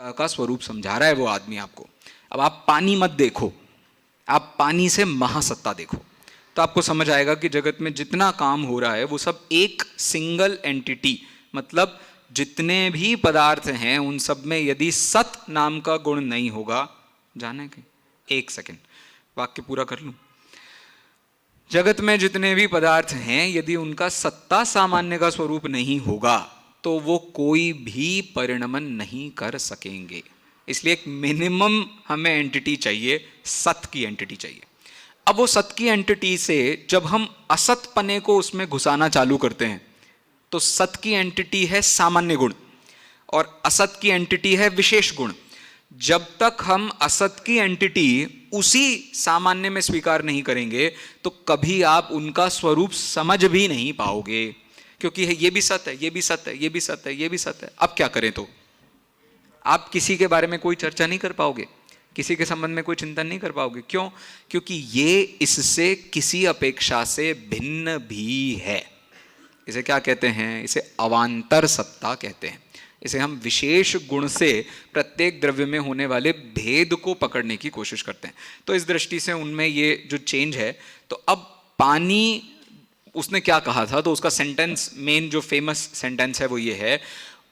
का स्वरूप समझा रहा है वो आदमी आपको। अब आप पानी मत देखो, आप पानी से महासत्ता देखो, तो आपको समझ आएगा कि जगत में जितना काम हो रहा है वो सब एक सिंगल एंटिटी, मतलब जितने भी पदार्थ हैं उन सब में यदि सत नाम का गुण नहीं होगा, जाने के एक सेकंड वाक्य पूरा कर लूं, जगत में जितने भी पदार्थ हैं यदि उनका सत्ता सामान्य का स्वरूप नहीं होगा तो वो कोई भी परिणमन नहीं कर सकेंगे। इसलिए एक मिनिमम हमें एंटिटी चाहिए, सत की एंटिटी चाहिए। अब वो सत की एंटिटी से जब हम असत पने को उसमें घुसाना चालू करते हैं तो सत की एंटिटी है सामान्य गुण और असत की एंटिटी है विशेष गुण। जब तक हम असत की एंटिटी उसी सामान्य में स्वीकार नहीं करेंगे तो कभी आप उनका स्वरूप समझ भी नहीं पाओगे, क्योंकि ये भी सत है, ये भी सत है, ये भी सत है, ये भी सत है। अब क्या करें? तो आप किसी के बारे में कोई चर्चा नहीं कर पाओगे, किसी के संबंध में कोई चिंतन नहीं कर पाओगे। क्यों? क्योंकि ये इससे किसी अपेक्षा से भिन्न भी है। इसे क्या कहते हैं? इसे अवांतर सत्ता कहते हैं। इसे हम विशेष गुण से प्रत्येक द्रव्य में होने वाले भेद को पकड़ने की कोशिश करते हैं। तो इस दृष्टि से उनमें ये जो चेंज है, तो अब पानी उसने क्या कहा था, तो उसका सेंटेंस, मेन जो फेमस सेंटेंस है वो ये है,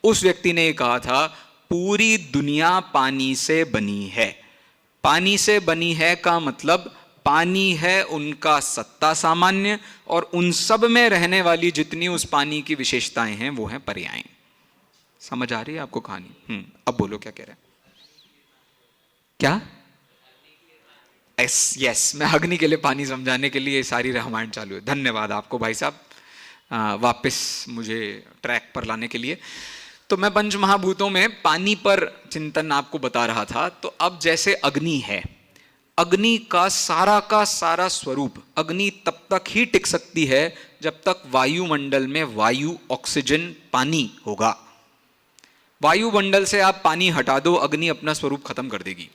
उस व्यक्ति ने ये कहा था पूरी दुनिया पानी से बनी है। पानी से बनी है का मतलब पानी है उनका सत्ता सामान्य और उन सब में रहने वाली जितनी उस पानी की विशेषताएं हैं वो हैं पर्याय। समझ आ रही है आपको कहानी? अब बोलो क्या कह रहे हैं? क्या? यस, मैं अग्नि के लिए पानी समझाने के लिए सारी रामायण चालू है। धन्यवाद आपको भाई साहब वापस मुझे ट्रैक पर लाने के लिए। तो मैं पंच महाभूतों में पानी पर चिंतन आपको बता रहा था। तो अब जैसे अग्नि है, अग्नि का सारा स्वरूप, अग्नि तब तक ही टिक सकती है जब तक वायुमंडल में वायु, ऑक्सीजन, पानी होगा। वायुमंडल से आप पानी हटा दो, अग्नि अपना स्वरूप खत्म कर देगी।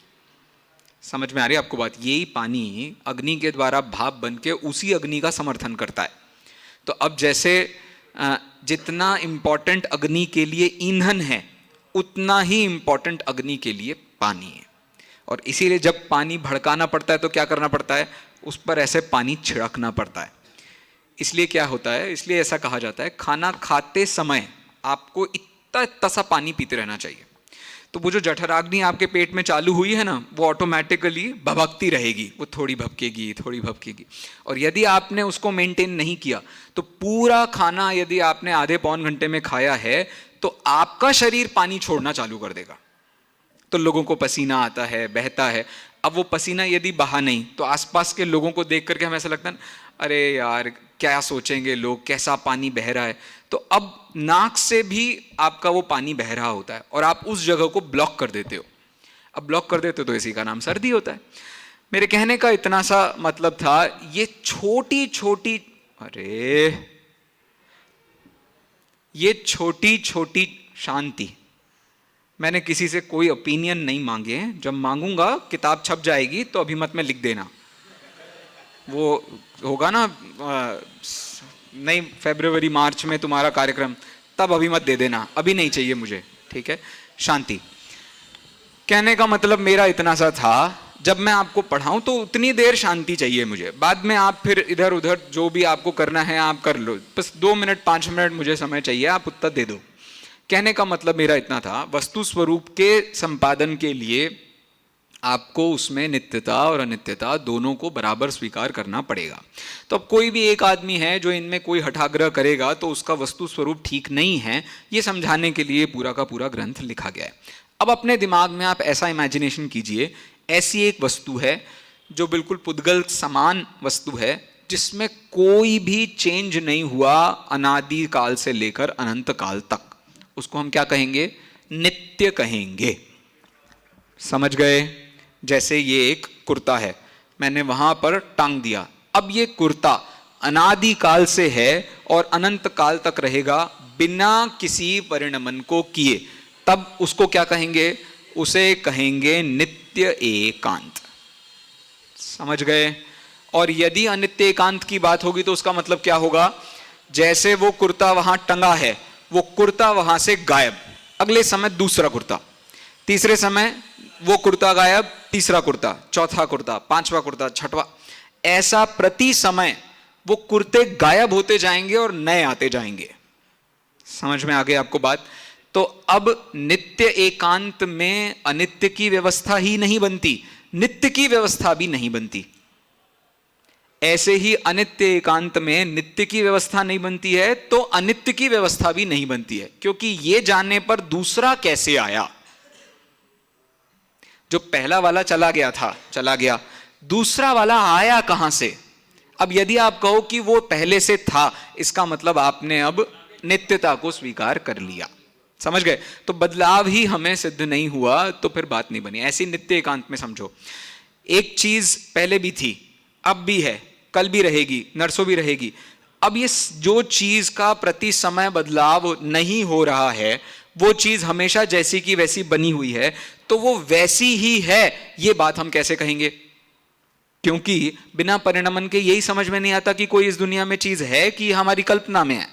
समझ में आ रही है आपको बात? यही पानी अग्नि के द्वारा भाप बन के उसी अग्नि का समर्थन करता है। तो अब जैसे जितना इंपॉर्टेंट अग्नि के लिए ईंधन है उतना ही इंपॉर्टेंट अग्नि के लिए पानी है। और इसीलिए जब पानी भड़काना पड़ता है तो क्या करना पड़ता है? उस पर ऐसे पानी छिड़कना पड़ता है। इसलिए क्या होता है, इसलिए ऐसा कहा जाता है खाना खाते समय आपको इतना सा पानी पीते रहना चाहिए। तो वो जो जठराग्नि आपके पेट में चालू हुई है ना, वो ऑटोमेटिकली भभकती रहेगी, वो थोड़ी भभकेगी, थोड़ी भभकेगी। और यदि आपने उसको मेंटेन नहीं किया तो पूरा खाना यदि आपने आधे पौन घंटे में खाया है तो आपका शरीर पानी छोड़ना चालू कर देगा। तो लोगों को पसीना आता है, बहता है। अब वो पसीना यदि बहा नहीं तो आसपास के लोगों को देख करके हमें ऐसा लगता है अरे यार क्या सोचेंगे लोग, कैसा पानी बह रहा है। तो अब नाक से भी आपका वो पानी बह रहा होता है और आप उस जगह को ब्लॉक कर देते हो। अब ब्लॉक कर देते हो तो इसी का नाम सर्दी होता है। मेरे कहने का इतना सा मतलब था, ये छोटी छोटी शांति, मैंने किसी से कोई ओपिनियन नहीं मांगे हैं। जब मांगूंगा किताब छप जाएगी तो अभिमत में लिख देना, वो होगा ना नहीं फरवरी मार्च में तुम्हारा कार्यक्रम, तब अभिमत दे देना, अभी नहीं चाहिए मुझे, ठीक है? शांति कहने का मतलब मेरा इतना सा था, जब मैं आपको पढ़ाऊं तो उतनी देर शांति चाहिए मुझे। बाद में आप फिर इधर उधर जो भी आपको करना है आप कर लो, बस 2 मिनट 5 मिनट मुझे समय चाहिए, आप उत्तर दे दो। कहने का मतलब मेरा इतना था, वस्तु स्वरूप के संपादन के लिए आपको उसमें नित्यता और अनित्यता दोनों को बराबर स्वीकार करना पड़ेगा। तो अब कोई भी एक आदमी है जो इनमें कोई हठाग्रह करेगा तो उसका वस्तु स्वरूप ठीक नहीं है, ये समझाने के लिए पूरा का पूरा ग्रंथ लिखा गया है। अब अपने दिमाग में आप ऐसा इमेजिनेशन कीजिए, ऐसी एक वस्तु है जो बिल्कुल पुद्गल समान वस्तु है, जिसमें कोई भी चेंज नहीं हुआ अनादि काल से लेकर अनंत काल तक। उसको हम क्या कहेंगे? नित्य कहेंगे। समझ गए? जैसे ये एक कुर्ता है, मैंने वहां पर टांग दिया, अब ये कुर्ता अनादि काल से है और अनंत काल तक रहेगा बिना किसी परिणमन को किए, तब उसको क्या कहेंगे? उसे कहेंगे नित्य एकांत। समझ गए? और यदि अनित्य एकांत की बात होगी तो उसका मतलब क्या होगा? जैसे वो कुर्ता वहां टंगा है, वो कुर्ता वहां से गायब, अगले समय दूसरा कुर्ता। तीसरे समय वो कुर्ता गायब, तीसरा कुर्ता, चौथा कुर्ता, पांचवा कुर्ता, छठवा, ऐसा प्रति समय वो कुर्ते गायब होते जाएंगे और नए आते जाएंगे। समझ में आ गई आपको बात? तो अब नित्य एकांत में अनित्य की व्यवस्था ही नहीं बनती, नित्य की व्यवस्था भी नहीं बनती। ऐसे ही अनित्य एकांत में नित्य की व्यवस्था नहीं बनती है तो अनित्य की व्यवस्था भी नहीं बनती है, क्योंकि ये जानने पर दूसरा कैसे आया। जो पहला वाला चला गया था, चला गया, दूसरा वाला आया कहां से? अब यदि आप कहो कि वो पहले से था, इसका मतलब आपने अब नित्यता को स्वीकार कर लिया। समझ गए? तो बदलाव ही हमें सिद्ध नहीं हुआ तो फिर बात नहीं बनी। ऐसी नित्य एकांत में समझो, एक चीज पहले भी थी, अब भी है, कल भी रहेगी, नरसों भी रहेगी। अब ये जो चीज का प्रति समय बदलाव नहीं हो रहा है, वो चीज हमेशा जैसी की वैसी बनी हुई है, तो वो वैसी ही है, ये बात हम कैसे कहेंगे? क्योंकि बिना परिणमन के यही समझ में नहीं आता कि कोई इस दुनिया में चीज है कि हमारी कल्पना में है।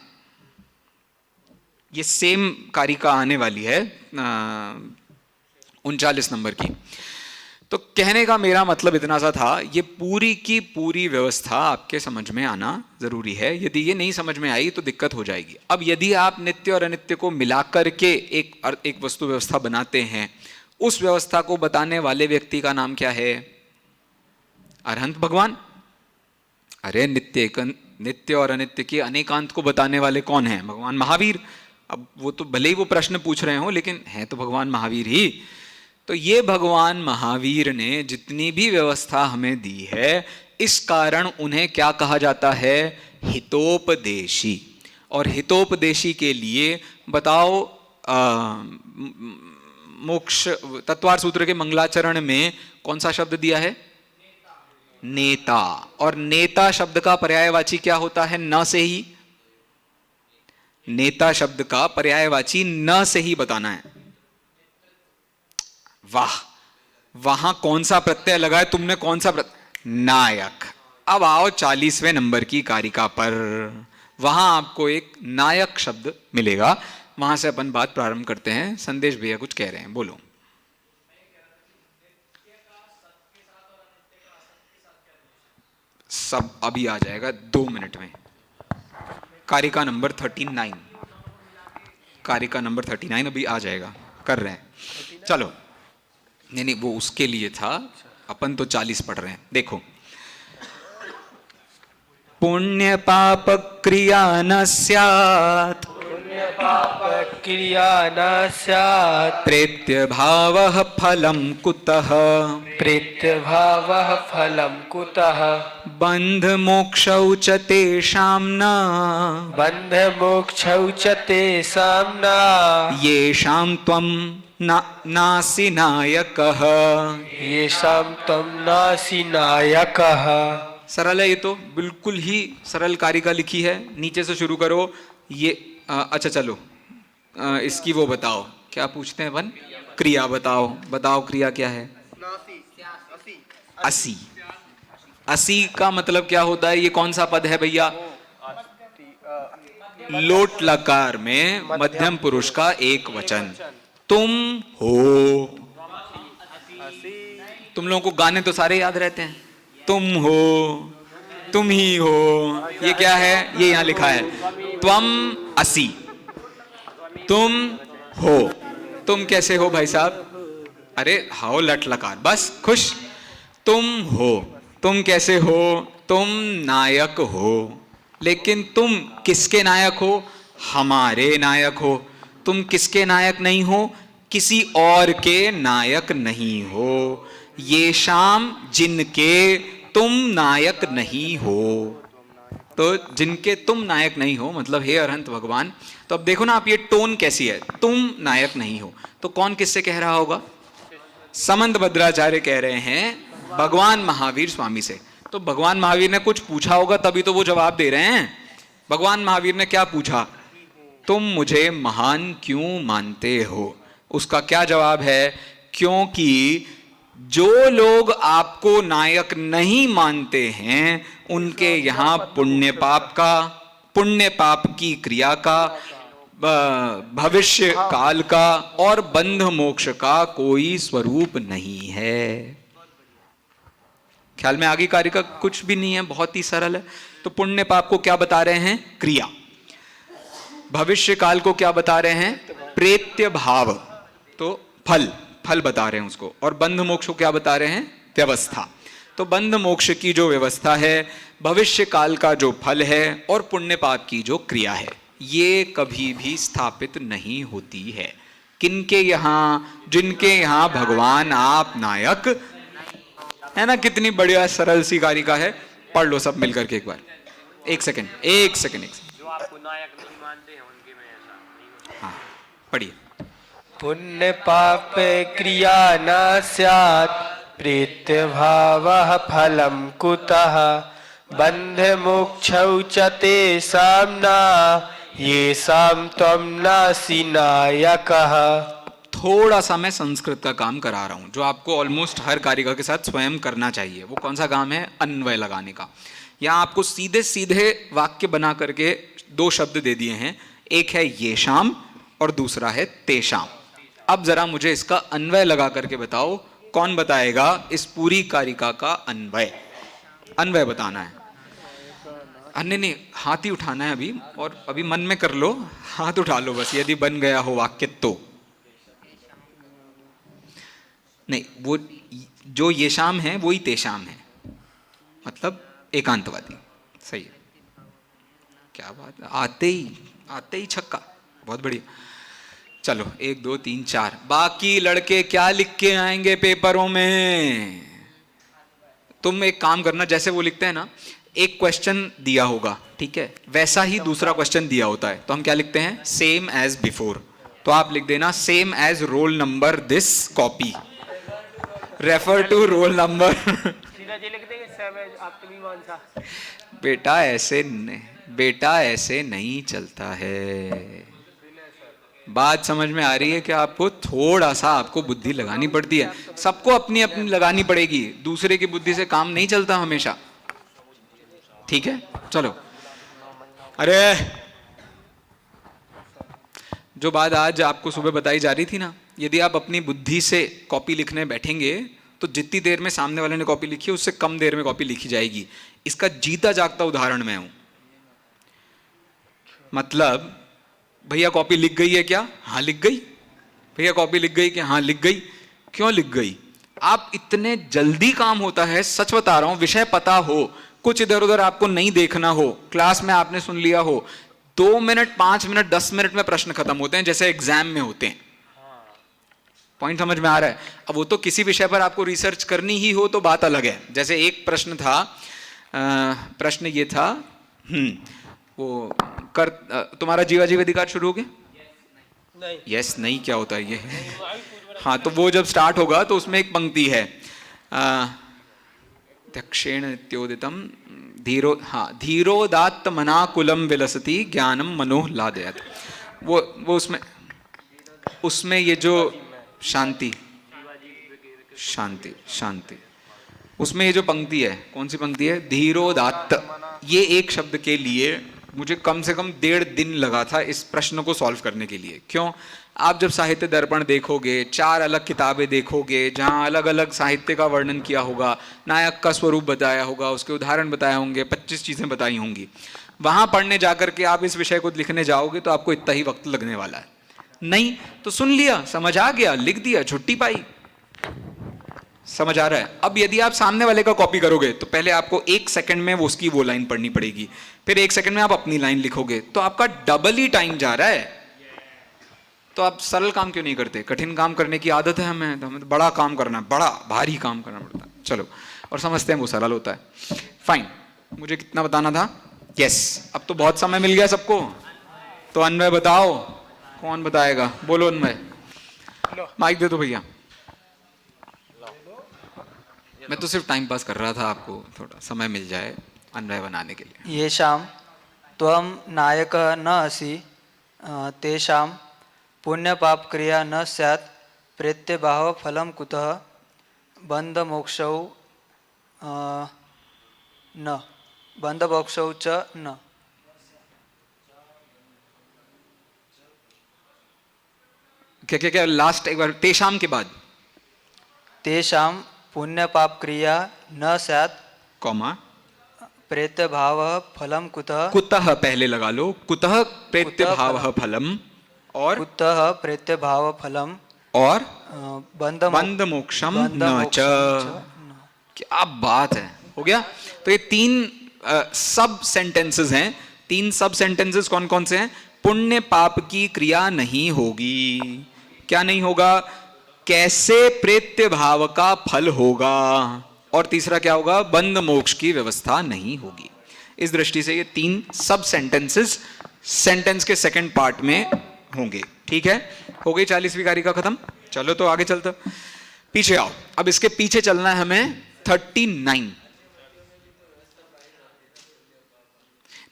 ये सेम कारिका आने वाली है 39 नंबर की। तो कहने का मेरा मतलब इतना सा था, ये पूरी की पूरी व्यवस्था आपके समझ में आना जरूरी है। यदि ये नहीं समझ में आई तो दिक्कत हो जाएगी। अब यदि आप नित्य और अनित्य को मिलाकर के एक वस्तु व्यवस्था बनाते हैं, उस व्यवस्था को बताने वाले व्यक्ति का नाम क्या है? अरहंत भगवान। अरे नित्य और अनित्य के अनेकांत को बताने वाले कौन हैं? भगवान महावीर। अब वो तो भले ही वो प्रश्न पूछ रहे हो, लेकिन हैं तो भगवान महावीर ही। तो ये भगवान महावीर ने जितनी भी व्यवस्था हमें दी है, इस कारण उन्हें क्या कहा जाता है? हितोपदेशी। और हितोपदेशी के लिए बताओ, मोक्ष तत्वार्थ सूत्र के मंगलाचरण में कौन सा शब्द दिया है? नेता। और नेता शब्द का पर्यायवाची क्या होता है? न से ही। नेता शब्द का पर्यायवाची न से ही बताना है। वाह, वहां कौन सा प्रत्यय लगा है तुमने? कौन सा प्रत्यय? नायक। अब आओ 40वें नंबर की कारिका पर, वहां आपको एक नायक शब्द मिलेगा। वहां से अपन बात प्रारंभ करते हैं। संदेश भैया कुछ कह रहे हैं, बोलो। सब अभी आ जाएगा 2 मिनट में। कारिका नंबर 39, कारिका नंबर 39 अभी आ जाएगा, कर रहे हैं। चलो, नहीं वो उसके लिए था, अपन तो 40 पढ़ रहे हैं। देखो, पुण्य पाप क्रिया न स्यात्, पुण्य पाप क्रिया न स्यात्, प्रेत्य भावः फलं कुतः, प्रेत्य भावः फलं कुतः, बंध मोक्षौ च तेषां न, बंध मोक्षौ च तेषां न, येषां त्वं नासि नायकः, येषां त्वं नासि नायकः। सरल है ये तो, बिल्कुल ही सरल कारिका लिखी है। नीचे से शुरू करो। ये अच्छा चलो, इसकी वो बताओ, क्या पूछते हैं अपन? क्रिया बताओ, बताओ क्रिया क्या है? 80। 80 का मतलब क्या होता है? ये कौन सा पद है भैया? लोट लकार में मध्यम पुरुष का एक वचन। तुम हो। तुम लोगों को गाने तो सारे याद रहते हैं। तुम हो, तुम ही हो, ये क्या है? ये यहां लिखा है, त्वम 80। तुम हो। तुम कैसे हो भाई साहब? अरे हाओ लट लकार, बस खुश। तुम हो, तुम कैसे हो? तुम नायक हो। लेकिन तुम किसके नायक हो? हमारे नायक हो। तुम किसके नायक नहीं हो? किसी और के नायक नहीं हो। ये शाम जिनके तुम नायक नहीं हो। तो जिनके तुम नायक नहीं हो मतलब हे अरहंत भगवान। तो अब देखो ना आप, ये टोन कैसी है? तुम नायक नहीं हो, तो कौन किससे कह रहा होगा? समंत भद्राचार्य कह रहे हैं भगवान महावीर स्वामी से। तो भगवान महावीर ने कुछ पूछा होगा तभी तो वो जवाब दे रहे हैं। भगवान महावीर ने क्या पूछा? तुम मुझे महान क्यों मानते हो? उसका क्या जवाब है? क्योंकि जो लोग आपको नायक नहीं मानते हैं उनके यहां पुण्य पाप की क्रिया का भविष्य काल का और बंध मोक्ष का कोई स्वरूप नहीं है। ख्याल में आगे कार्य का कुछ भी नहीं है, बहुत ही सरल है। तो पुण्य पाप को क्या बता रहे हैं? क्रिया। भविष्य काल को क्या बता रहे हैं? प्रेत्य भाव, तो फल, फल बता रहे हैं उसको। और बंध मोक्ष को क्या बता रहे हैं? व्यवस्था। तो बंध मोक्ष की जो व्यवस्था है, भविष्य काल का जो फल है और पुण्य पाप की जो क्रिया है, ये कभी भी स्थापित नहीं होती है। किनके यहाँ? जिनके यहाँ भगवान आप नायक है ना। कितनी बढ़िया सरल सी कारिका है, पढ़ लो सब मिलकर के एक बार। एक सेकंड, एक सेकंड, एक सेकंड। जो आपको नायक नहीं मानते हैं उनके में ऐसा नहीं होता। हाँ पढ़िए। पुण्य पाप क्रिया न स्यात् प्रीत्य भावः फलं कुतः बंध मोक्षौ च तेषां न येषां त्वं नासि नायकः। थोड़ा सा मैं संस्कृत का काम करा रहा हूं, जो आपको ऑलमोस्ट हर कारिका के साथ स्वयं करना चाहिए। वो कौन सा काम है? अन्वय लगाने का। यहाँ आपको सीधे सीधे वाक्य बना करके दो शब्द दे दिए हैं, एक है येषाम और दूसरा है तेषाम। अब जरा मुझे इसका अन्वय लगा करके बताओ, कौन बताएगा इस पूरी कारिका का अन्वय? अन्वय बताना है। अन्य नहीं, हाथ ही उठाना है अभी, और अभी मन में कर लो, हाथ उठा लो बस, यदि बन गया हो वाक्य तो। नहीं, वो जो येषाम है वो ही तेषाम है, मतलब एकांतवादी। सही है, क्या बात है, आते ही छक्का, बहुत बढ़िया। चलो 1 2 3 4, बाकी लड़के क्या लिख के आएंगे पेपरों में? तुम एक काम करना, जैसे वो लिखते हैं ना, एक क्वेश्चन दिया होगा, ठीक है, वैसा ही दूसरा क्वेश्चन दिया होता है, तो हम क्या लिखते हैं? Same as before. तो आप लिख देना same as roll number this copy, refer to roll number. सीधा जी लिख देंगे सेम एज आपके विमान सा। बेटा ऐसे नहीं चलता है। बात समझ में आ रही है कि आपको थोड़ा सा आपको बुद्धि लगानी पड़ती है। सबको अपनी अपनी लगानी पड़ेगी, दूसरे की बुद्धि से काम नहीं चलता हमेशा, ठीक है। चलो, अरे जो बात आज आपको सुबह बताई जा रही थी ना, यदि आप अपनी बुद्धि से कॉपी लिखने बैठेंगे तो जितनी देर में सामने वाले ने कॉपी लिखी है उससे कम देर में कॉपी लिखी जाएगी। इसका जीता जागता उदाहरण मैं हूं। मतलब भैया कॉपी लिख गई है क्या? हाँ लिख गई। भैया कॉपी लिख गई क्या? हाँ लिख गई। क्यों लिख गई? आप इतने जल्दी काम होता है, सच बता रहा हूं, विषय पता हो, कुछ इधर उधर आपको नहीं देखना हो, क्लास में आपने सुन लिया हो, 2 मिनट 5 मिनट 10 मिनट में प्रश्न खत्म होते हैं, जैसे एग्जाम में होते हैं। पॉइंट समझ में आ रहा है? अब वो तो किसी विषय पर आपको रिसर्च करनी ही हो तो बात अलग है। जैसे एक प्रश्न था, प्रश्न ये था, वो कर तुम्हारा जीवाजीव अधिकार शुरू हो गया? नहीं। यस नहीं, क्या होता है ये? हाँ, तो वो जब स्टार्ट होगा तो उसमें एक पंक्ति है, दक्षेण नित्योदितम धीरो, हाँ, धीरोदात्त मनाकुलम विलसति ज्ञानम मनोह्लादयत्। वो उसमें ये जो शांति शांति शांति, उसमें ये जो पंक्ति है, कौन सी पंक्ति है? धीरोदात्त। ये एक शब्द के लिए मुझे कम से कम 1.5 दिन लगा था इस प्रश्न को सॉल्व करने के लिए। क्यों? आप जब साहित्य दर्पण देखोगे, 4 अलग किताबें देखोगे जहां अलग अलग साहित्य का वर्णन किया होगा, नायक का स्वरूप बताया होगा, उसके उदाहरण बताए होंगे, 25 चीजें बताई होंगी, वहां पढ़ने जाकर के आप इस विषय को लिखने जाओगे तो आपको इतना ही वक्त लगने वाला है। नहीं तो सुन लिया, समझ आ गया, लिख दिया, छुट्टी पाई। समझ आ रहा है? अब यदि आप सामने वाले का कॉपी करोगे तो पहले आपको 1 सेकंड में उसकी वो लाइन पढ़नी पड़ेगी, फिर 1 सेकंड में आप अपनी लाइन लिखोगे, तो आपका डबल ही टाइम जा रहा है। तो आप सरल काम क्यों नहीं करते? कठिन काम करने की आदत है हमें, तो हमें तो बड़ा काम करना है, बड़ा भारी काम करना पड़ता है। चलो, और समझते हैं वो सरल होता है। फाइन, मुझे कितना बताना था? यस, अब तो बहुत समय मिल गया सबको, तो अन्वय बताओ, कौन बताएगा? बोलो अन्वय। माइक दे दो भैया। मैं तो सिर्फ टाइम पास कर रहा था, आपको थोड़ा समय मिल जाए अन्वय बनाने के लिए। येषां त्वं नायकः न असि तेषां पुण्यपापक्रिया न स्यात् प्रेत्यभावः फलं कुतः बन्धमोक्षौ न बन्धमोक्षौ च न। क्या क्या क्या लास्ट एक बार, तेषाम के बाद तेषां पुण्यपापक्रिया न स्यात् कॉमा, प्रेत्यभावः फलं कुतः कुतः पहले लगा लो, कुतः प्रेत्य कुतः भाव फलम, और कुतः प्रेत्यभावः फलं और बंध बंध मोक्षम न च। क्या बात है, हो गया। तो ये तीन सब सेंटेंसेस हैं। तीन सब सेंटेंसेस कौन कौन से हैं? पुण्य पाप की क्रिया नहीं होगी, क्या नहीं होगा? कैसे प्रेत्य भाव का फल होगा, और तीसरा क्या होगा? बंध मोक्ष की व्यवस्था नहीं होगी। इस दृष्टि से ये तीन सब सेंटेंसेस सेंटेंस के सेकंड पार्ट में होंगे। ठीक है, हो गई 40वीं कारिका खत्म। चलो तो आगे चलते, पीछे आओ। अब इसके पीछे चलना है हमें 39।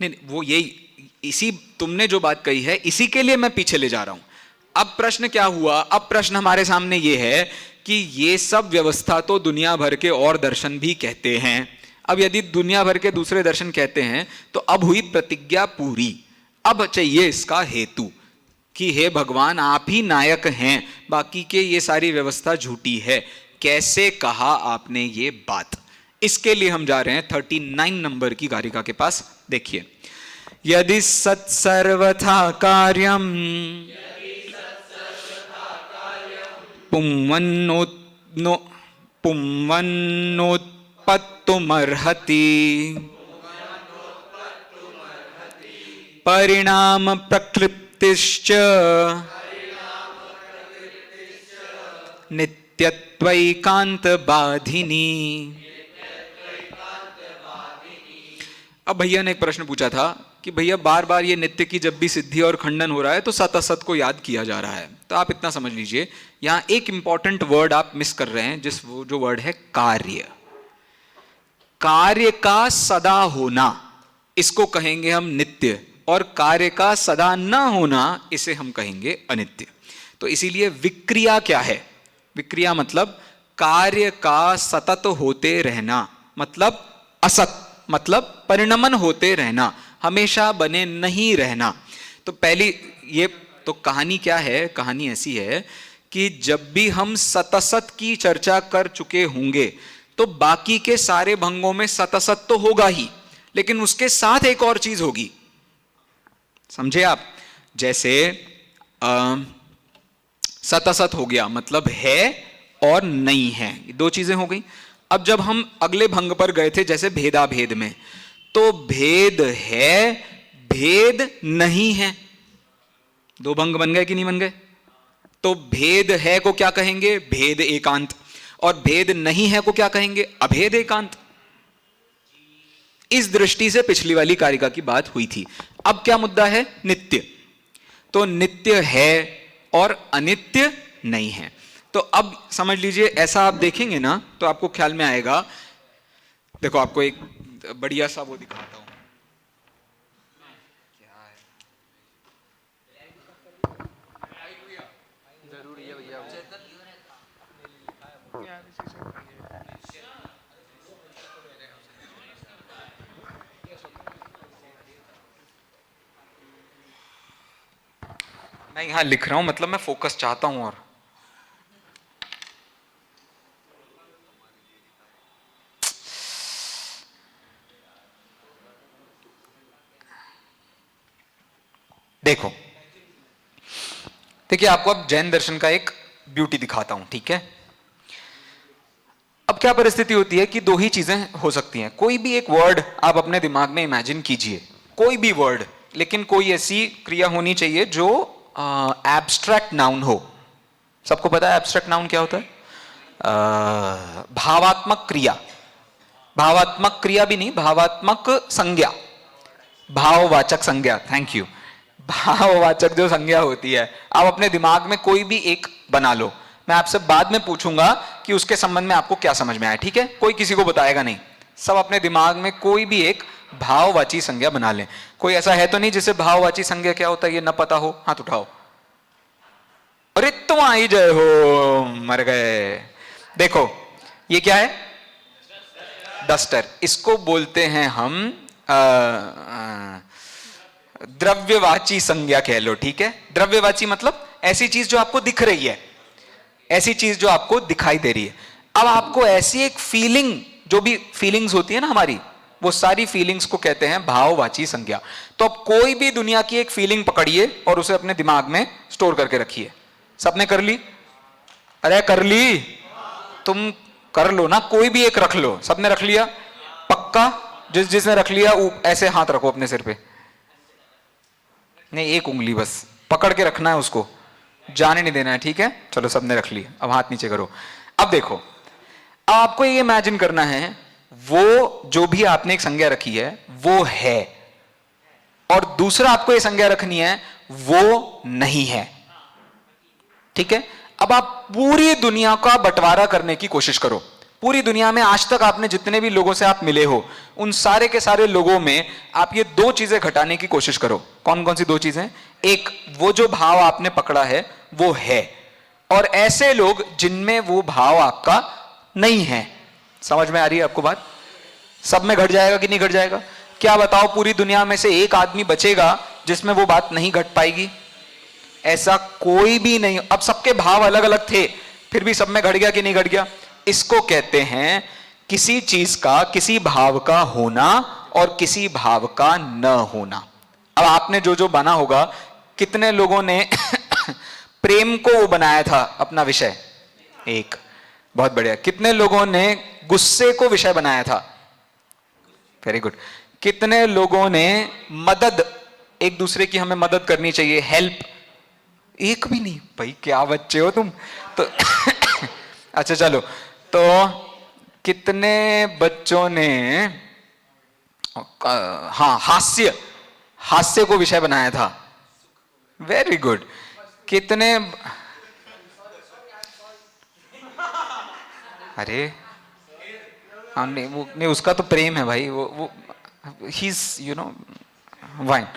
नहीं, वो यही, इसी तुमने जो बात कही है इसी के लिए मैं पीछे ले जा रहा हूं। अब प्रश्न क्या हुआ? अब प्रश्न हमारे सामने ये है कि ये सब व्यवस्था तो दुनिया भर के और दर्शन भी कहते हैं। अब यदि दुनिया भर के दूसरे दर्शन कहते हैं तो अब हुई प्रतिज्ञा पूरी। अब चाहिए इसका हेतु कि हे भगवान आप ही नायक हैं, बाकी के ये सारी व्यवस्था झूठी है। कैसे कहा आपने ये बात? इसके लिए हम जा रहे हैं 39 नंबर की कारिका के पास। देखिए, यदि सत्सर्वथा कार्यम पुंवन्नोत्पत्तुमर्हति परिणाम प्रक्लिप्तिश्च नित्यत्वैकांत बाधिनी। अब भैया ने एक प्रश्न पूछा था कि भैया बार बार ये नित्य की जब भी सिद्धि और खंडन हो रहा है तो सत असत को याद किया जा रहा है। तो आप इतना समझ लीजिए, यहां एक इंपॉर्टेंट वर्ड आप मिस कर रहे हैं, जो वर्ड है कार्य। कार्य का सदा होना, इसको कहेंगे हम नित्य, और कार्य का सदा न होना, इसे हम कहेंगे अनित्य। तो इसीलिए विक्रिया क्या है? विक्रिया मतलब कार्य का सतत होते रहना, मतलब असत, मतलब परिणमन होते रहना, हमेशा बने नहीं रहना। तो पहली ये तो कहानी क्या है? कहानी ऐसी है कि जब भी हम सतसत की चर्चा कर चुके होंगे तो बाकी के सारे भंगों में सतसत तो होगा ही, लेकिन उसके साथ एक और चीज होगी। समझे आप? जैसे सतसत हो गया मतलब है और नहीं है, दो चीजें हो गई। अब जब हम अगले भंग पर गए थे, जैसे भेदा भेद में, तो भेद है, भेद नहीं है, दो भंग बन गए कि नहीं बन गए? तो भेद है को क्या कहेंगे? भेद एकांत। और भेद नहीं है को क्या कहेंगे? अभेद एकांत। इस दृष्टि से पिछली वाली कारिका की बात हुई थी। अब क्या मुद्दा है? नित्य। तो नित्य है और अनित्य नहीं है। तो अब समझ लीजिए, ऐसा आप देखेंगे ना तो आपको ख्याल में आएगा। देखो, आपको एक बढ़िया सा वो दिखाता हूं। क्या है? जरूरी है भैया। मैं यहां लिख रहा हूं, मतलब मैं फोकस चाहता हूं। और देखो, देखिए, आपको अब जैन दर्शन का एक ब्यूटी दिखाता हूं। ठीक है, अब क्या परिस्थिति होती है कि दो ही चीजें हो सकती हैं। कोई भी एक वर्ड आप अपने दिमाग में इमेजिन कीजिए, कोई भी वर्ड, लेकिन कोई ऐसी क्रिया होनी चाहिए जो एब्स्ट्रैक्ट नाउन हो। सबको पता है एब्स्ट्रैक्ट नाउन क्या होता है? भावात्मक क्रिया। भावात्मक क्रिया भी नहीं, भावात्मक संज्ञा, भाववाचक संज्ञा। Thank you. भाववाचक जो संज्ञा होती है, आप अपने दिमाग में कोई भी एक बना लो। मैं आपसे बाद में पूछूंगा कि उसके संबंध में आपको क्या समझ में आया। ठीक है, कोई किसी को बताएगा नहीं। सब अपने दिमाग में कोई भी एक भाववाची संज्ञा बना लें। कोई ऐसा है तो नहीं जिसे भाववाची संज्ञा क्या होता है ये न पता हो? हाथ उठाओ। अरे तुम आई जय हो, मर गए। देखो, ये क्या है? डस्टर। इसको बोलते हैं हम द्रव्यवाची संज्ञा कह लो। ठीक है, द्रव्यवाची मतलब ऐसी चीज जो आपको दिख रही है, ऐसी चीज जो आपको दिखाई दे रही है। अब आपको ऐसी एक फीलिंग, जो भी फीलिंग्स होती है ना हमारी, वो सारी फीलिंग्स को कहते हैं भाववाची संज्ञा। तो अब कोई भी दुनिया की एक फीलिंग पकड़िए और उसे अपने दिमाग में स्टोर करके रखिए। सबने कर ली? अरे कर ली, तुम कर लो ना, कोई भी एक रख लो। सबने रख लिया पक्का? जिसने रख लिया ऐसे हाथ रखो अपने सिर पे, नहीं एक उंगली बस पकड़ के रखना है, उसको जाने नहीं देना है, ठीक है? चलो सबने रख लिया, अब हाथ नीचे करो। अब देखो, अब आपको ये इमेजिन करना है वो जो भी आपने एक संज्ञा रखी है वो है, और दूसरा आपको ये संज्ञा रखनी है वो नहीं है, ठीक है? अब आप पूरी दुनिया का बंटवारा करने की कोशिश करो। पूरी दुनिया में आज तक आपने जितने भी लोगों से आप मिले हो, उन सारे के सारे लोगों में आप ये दो चीजें घटाने की कोशिश करो। कौन कौन सी दो चीजें? एक, वो जो भाव आपने पकड़ा है वो है, और ऐसे लोग जिनमें वो भाव आपका नहीं है। समझ में आ रही है आपको बात? सब में घट जाएगा कि नहीं घट जाएगा? क्या बताओ, पूरी दुनिया में से एक आदमी बचेगा जिसमें वो बात नहीं घट पाएगी? ऐसा कोई भी नहीं। अब सबके भाव अलग अलग थे, फिर भी सब में घट गया कि नहीं घट गया? इसको कहते हैं किसी चीज का, किसी भाव का होना और किसी भाव का न होना। अब आपने जो जो बना होगा, कितने लोगों ने प्रेम को वो बनाया था अपना विषय? एक, बहुत बढ़िया। कितने लोगों ने गुस्से को विषय बनाया था? Very good. कितने लोगों ने मदद, एक दूसरे की हमें मदद करनी चाहिए, हेल्प? एक भी नहीं। भाई क्या बच्चे हो तुम तो। अच्छा चलो, तो कितने बच्चों ने हाँ हास्य, हास्य को विषय बनाया था? Very good. कितने, अरे हाँ नहीं, वो नहीं, उसका तो प्रेम है भाई, वो he is you know wine.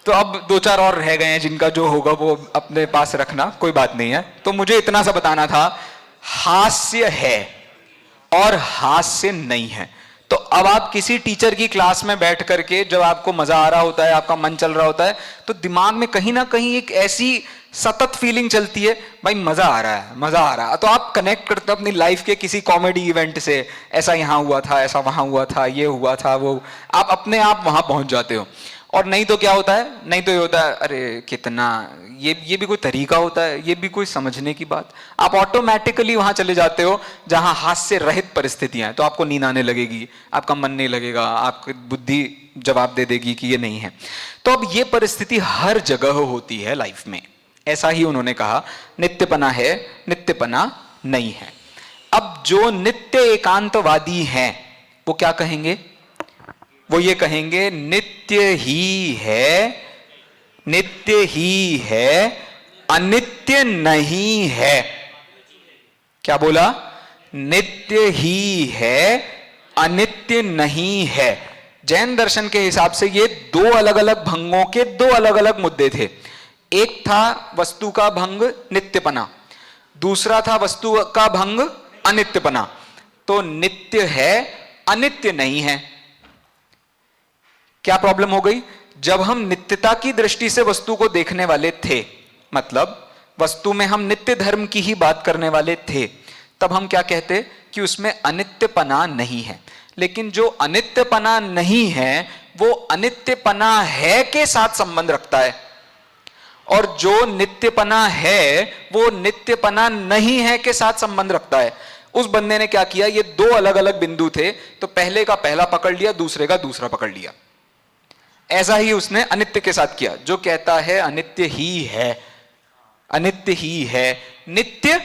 तो अब दो चार और रह गए हैं जिनका जो होगा वो अपने पास रखना, कोई बात नहीं है। तो मुझे इतना सा बताना था, हास्य है और हास्य नहीं है। तो अब आप किसी टीचर की क्लास में बैठ करके जब आपको मजा आ रहा होता है, आपका मन चल रहा होता है, तो दिमाग में कहीं ना कहीं एक ऐसी सतत फीलिंग चलती है, भाई मजा आ रहा है, मजा आ रहा है। तो आप कनेक्ट करते हो अपनी लाइफ के किसी कॉमेडी इवेंट से, ऐसा यहां हुआ था, ऐसा वहां हुआ था, ये हुआ था, वो, आप अपने आप वहां पहुंच जाते हो। और नहीं तो क्या होता है? नहीं तो ये होता है, अरे कितना, ये भी कोई तरीका होता है? ये भी कोई समझने की बात? आप ऑटोमेटिकली वहां चले जाते हो जहां हास्य रहित परिस्थितियां हैं, तो आपको नींद आने लगेगी, आपका मन नहीं लगेगा, आपकी बुद्धि जवाब दे देगी कि ये नहीं है। तो अब ये परिस्थिति हर जगह होती है लाइफ में। ऐसा ही उन्होंने कहा, नित्यपना है, नित्यपना नहीं है। अब जो नित्य एकांतवादी हैं वो क्या कहेंगे? वो ये कहेंगे नित्य ही है, नित्य ही है, अनित्य नहीं है। क्या बोला? नित्य ही है, अनित्य नहीं है। जैन दर्शन के हिसाब से ये दो अलग अलग भंगों के दो अलग अलग मुद्दे थे। एक था वस्तु का भंग, नित्यपना, दूसरा था वस्तु का भंग, अनित्यपना। तो नित्य है, अनित्य नहीं है। क्या प्रॉब्लम हो गई? जब हम नित्यता की दृष्टि से वस्तु को देखने वाले थे, मतलब वस्तु में हम नित्य धर्म की ही बात करने वाले थे, तब हम क्या कहते कि उसमें अनित्यपना नहीं है। लेकिन जो अनित्यपना नहीं है वो अनित्यपना है के साथ संबंध रखता है, और जो नित्यपना है वो नित्यपना नहीं है के साथ संबंध रखता है। उस बंदे ने क्या किया, ये दो अलग अलग बिंदु थे, तो पहले का पहला पकड़ लिया, दूसरे का दूसरा पकड़ लिया। ऐसा ही उसने अनित्य के साथ किया, जो कहता है अनित्य ही है, अनित्य ही है, नित्य।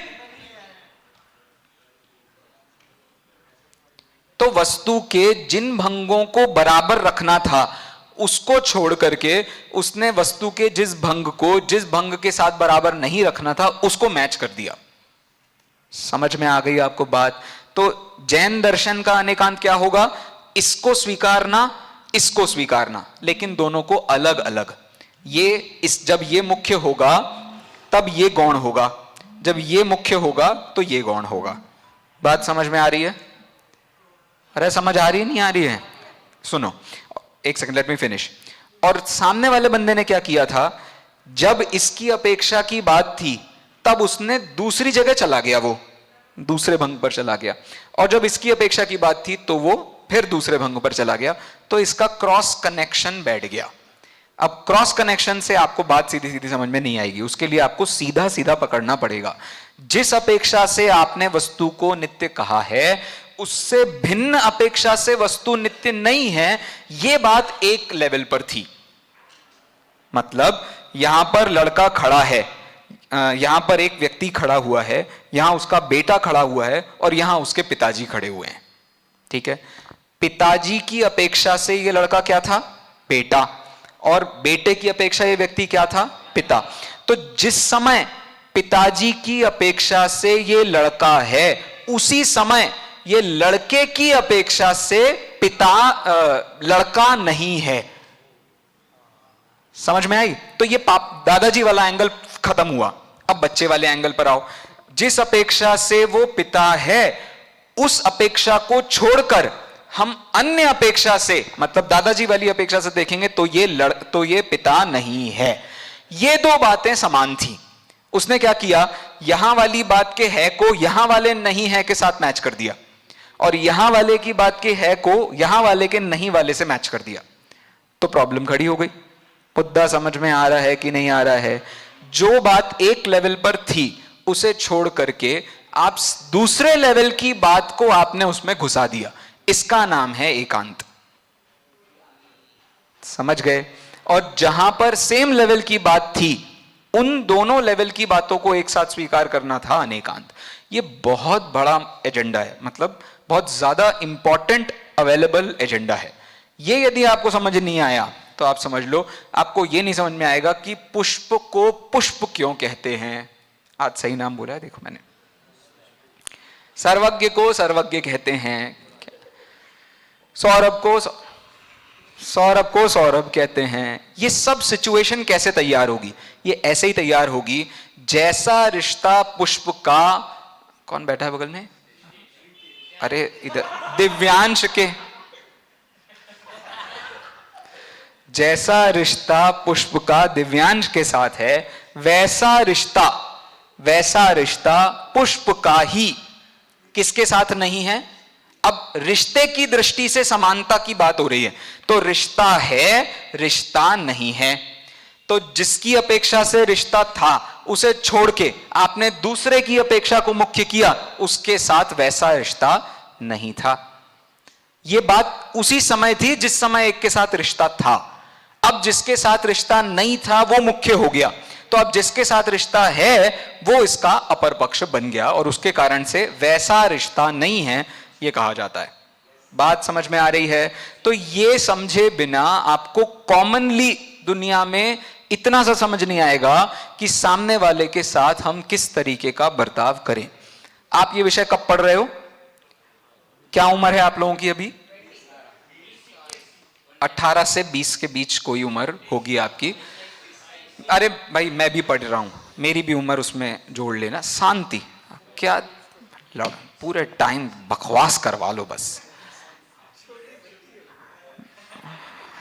तो वस्तु के जिन भंगों को बराबर रखना था उसको छोड़ करके उसने वस्तु के जिस भंग को, जिस भंग के साथ बराबर नहीं रखना था, उसको मैच कर दिया। समझ में आ गई आपको बात? तो जैन दर्शन का अनेकांत क्या होगा? इसको स्वीकारना, इसको स्वीकारना, लेकिन दोनों को अलग अलग। जब ये मुख्य होगा तब ये गौण होगा, जब ये मुख्य होगा तो ये गौण होगा। बात समझ में आ रही है? अरे समझ आ रही है, नहीं आ रही है? सुनो एक सेकंड, लेट मी फिनिश। और सामने वाले बंदे ने क्या किया था जब इसकी अपेक्षा की बात थी तब उसने दूसरी जगह चला गया, वो दूसरे भंग पर चला गया, और जब इसकी अपेक्षा की बात थी तो वो फिर दूसरे भंग पर चला गया, तो इसका क्रॉस कनेक्शन बैठ गया। अब क्रॉस कनेक्शन से आपको बात सीधी सीधी समझ में नहीं आएगी, उसके लिए आपको सीधा सीधा पकड़ना पड़ेगा। जिस अपेक्षा से आपने वस्तु को नित्य कहा है उससे भिन्न अपेक्षा से वस्तु नित्य नहीं है, यह बात एक लेवल पर थी। मतलब यहां पर लड़का खड़ा है, यहां पर एक व्यक्ति खड़ा हुआ है, यहां उसका बेटा खड़ा हुआ है और यहां उसके पिताजी खड़े हुए हैं, ठीक है। पिताजी की अपेक्षा से यह लड़का क्या था? बेटा, और बेटे की अपेक्षा यह व्यक्ति क्या था? पिता। तो जिस समय पिताजी की अपेक्षा से यह लड़का है, उसी समय यह लड़के की अपेक्षा से लड़का नहीं है। समझ में आई? तो ये दादाजी वाला एंगल खत्म हुआ। अब बच्चे वाले एंगल पर आओ। जिस अपेक्षा से वो पिता है, उस अपेक्षा को छोड़कर हम अन्य अपेक्षा से, मतलब दादाजी वाली अपेक्षा से देखेंगे तो ये पिता नहीं है। ये दो बातें समान थी। उसने क्या किया? यहां वाली बात के है को यहां वाले नहीं है के साथ मैच कर दिया, और यहां वाले की बात के है को यहां वाले के नहीं वाले से मैच कर दिया। तो प्रॉब्लम खड़ी हो गई। मुद्दा समझ में आ रहा है कि नहीं आ रहा है? जो बात एक लेवल पर थी उसे छोड़ करके आप दूसरे लेवल की बात को आपने उसमें घुसा दिया। इसका नाम है एकांत। समझ गए? और जहां पर सेम लेवल की बात थी, उन दोनों लेवल की बातों को एक साथ स्वीकार करना था अनेकांत। ये बहुत बड़ा एजेंडा है, मतलब बहुत ज्यादा इंपॉर्टेंट अवेलेबल एजेंडा है। ये यदि आपको समझ नहीं आया तो आप समझ लो आपको ये नहीं समझ में आएगा कि पुष्प को पुष्प क्यों कहते हैं। आज सही नाम बोला है, देखो मैंने। सर्वज्ञ को सर्वज्ञ कहते हैं, सौरभ को सौरभ कहते हैं। ये सब सिचुएशन कैसे तैयार होगी? ये ऐसे ही तैयार होगी जैसा रिश्ता पुष्प का, कौन बैठा है बगल में? अरे इधर, दिव्यांश के। जैसा रिश्ता पुष्प का दिव्यांश के साथ है, वैसा रिश्ता पुष्प का ही किसके साथ नहीं है? अब रिश्ते की दृष्टि से समानता की बात हो रही है, तो रिश्ता है, रिश्ता नहीं है। तो जिसकी अपेक्षा से रिश्ता था उसे छोड़ के आपने दूसरे की अपेक्षा को मुख्य किया, उसके साथ वैसा रिश्ता नहीं था। यह बात उसी समय थी जिस समय एक के साथ रिश्ता था। अब जिसके साथ रिश्ता नहीं था वो मुख्य हो गया, तो अब जिसके साथ रिश्ता है वो इसका अपर पक्ष बन गया, और उसके कारण से वैसा रिश्ता नहीं है ये कहा जाता है। बात समझ में आ रही है? तो ये समझे बिना आपको कॉमनली दुनिया में इतना सा समझ नहीं आएगा कि सामने वाले के साथ हम किस तरीके का बर्ताव करें। आप ये विषय कब पढ़ रहे हो? क्या उम्र है आप लोगों की अभी? 18 से 20 के बीच कोई उम्र होगी आपकी। अरे भाई मैं भी पढ़ रहा हूं, मेरी भी उम्र उसमें जोड़ लेना। शांति, क्या पूरे टाइम बकवास करवा लो बस।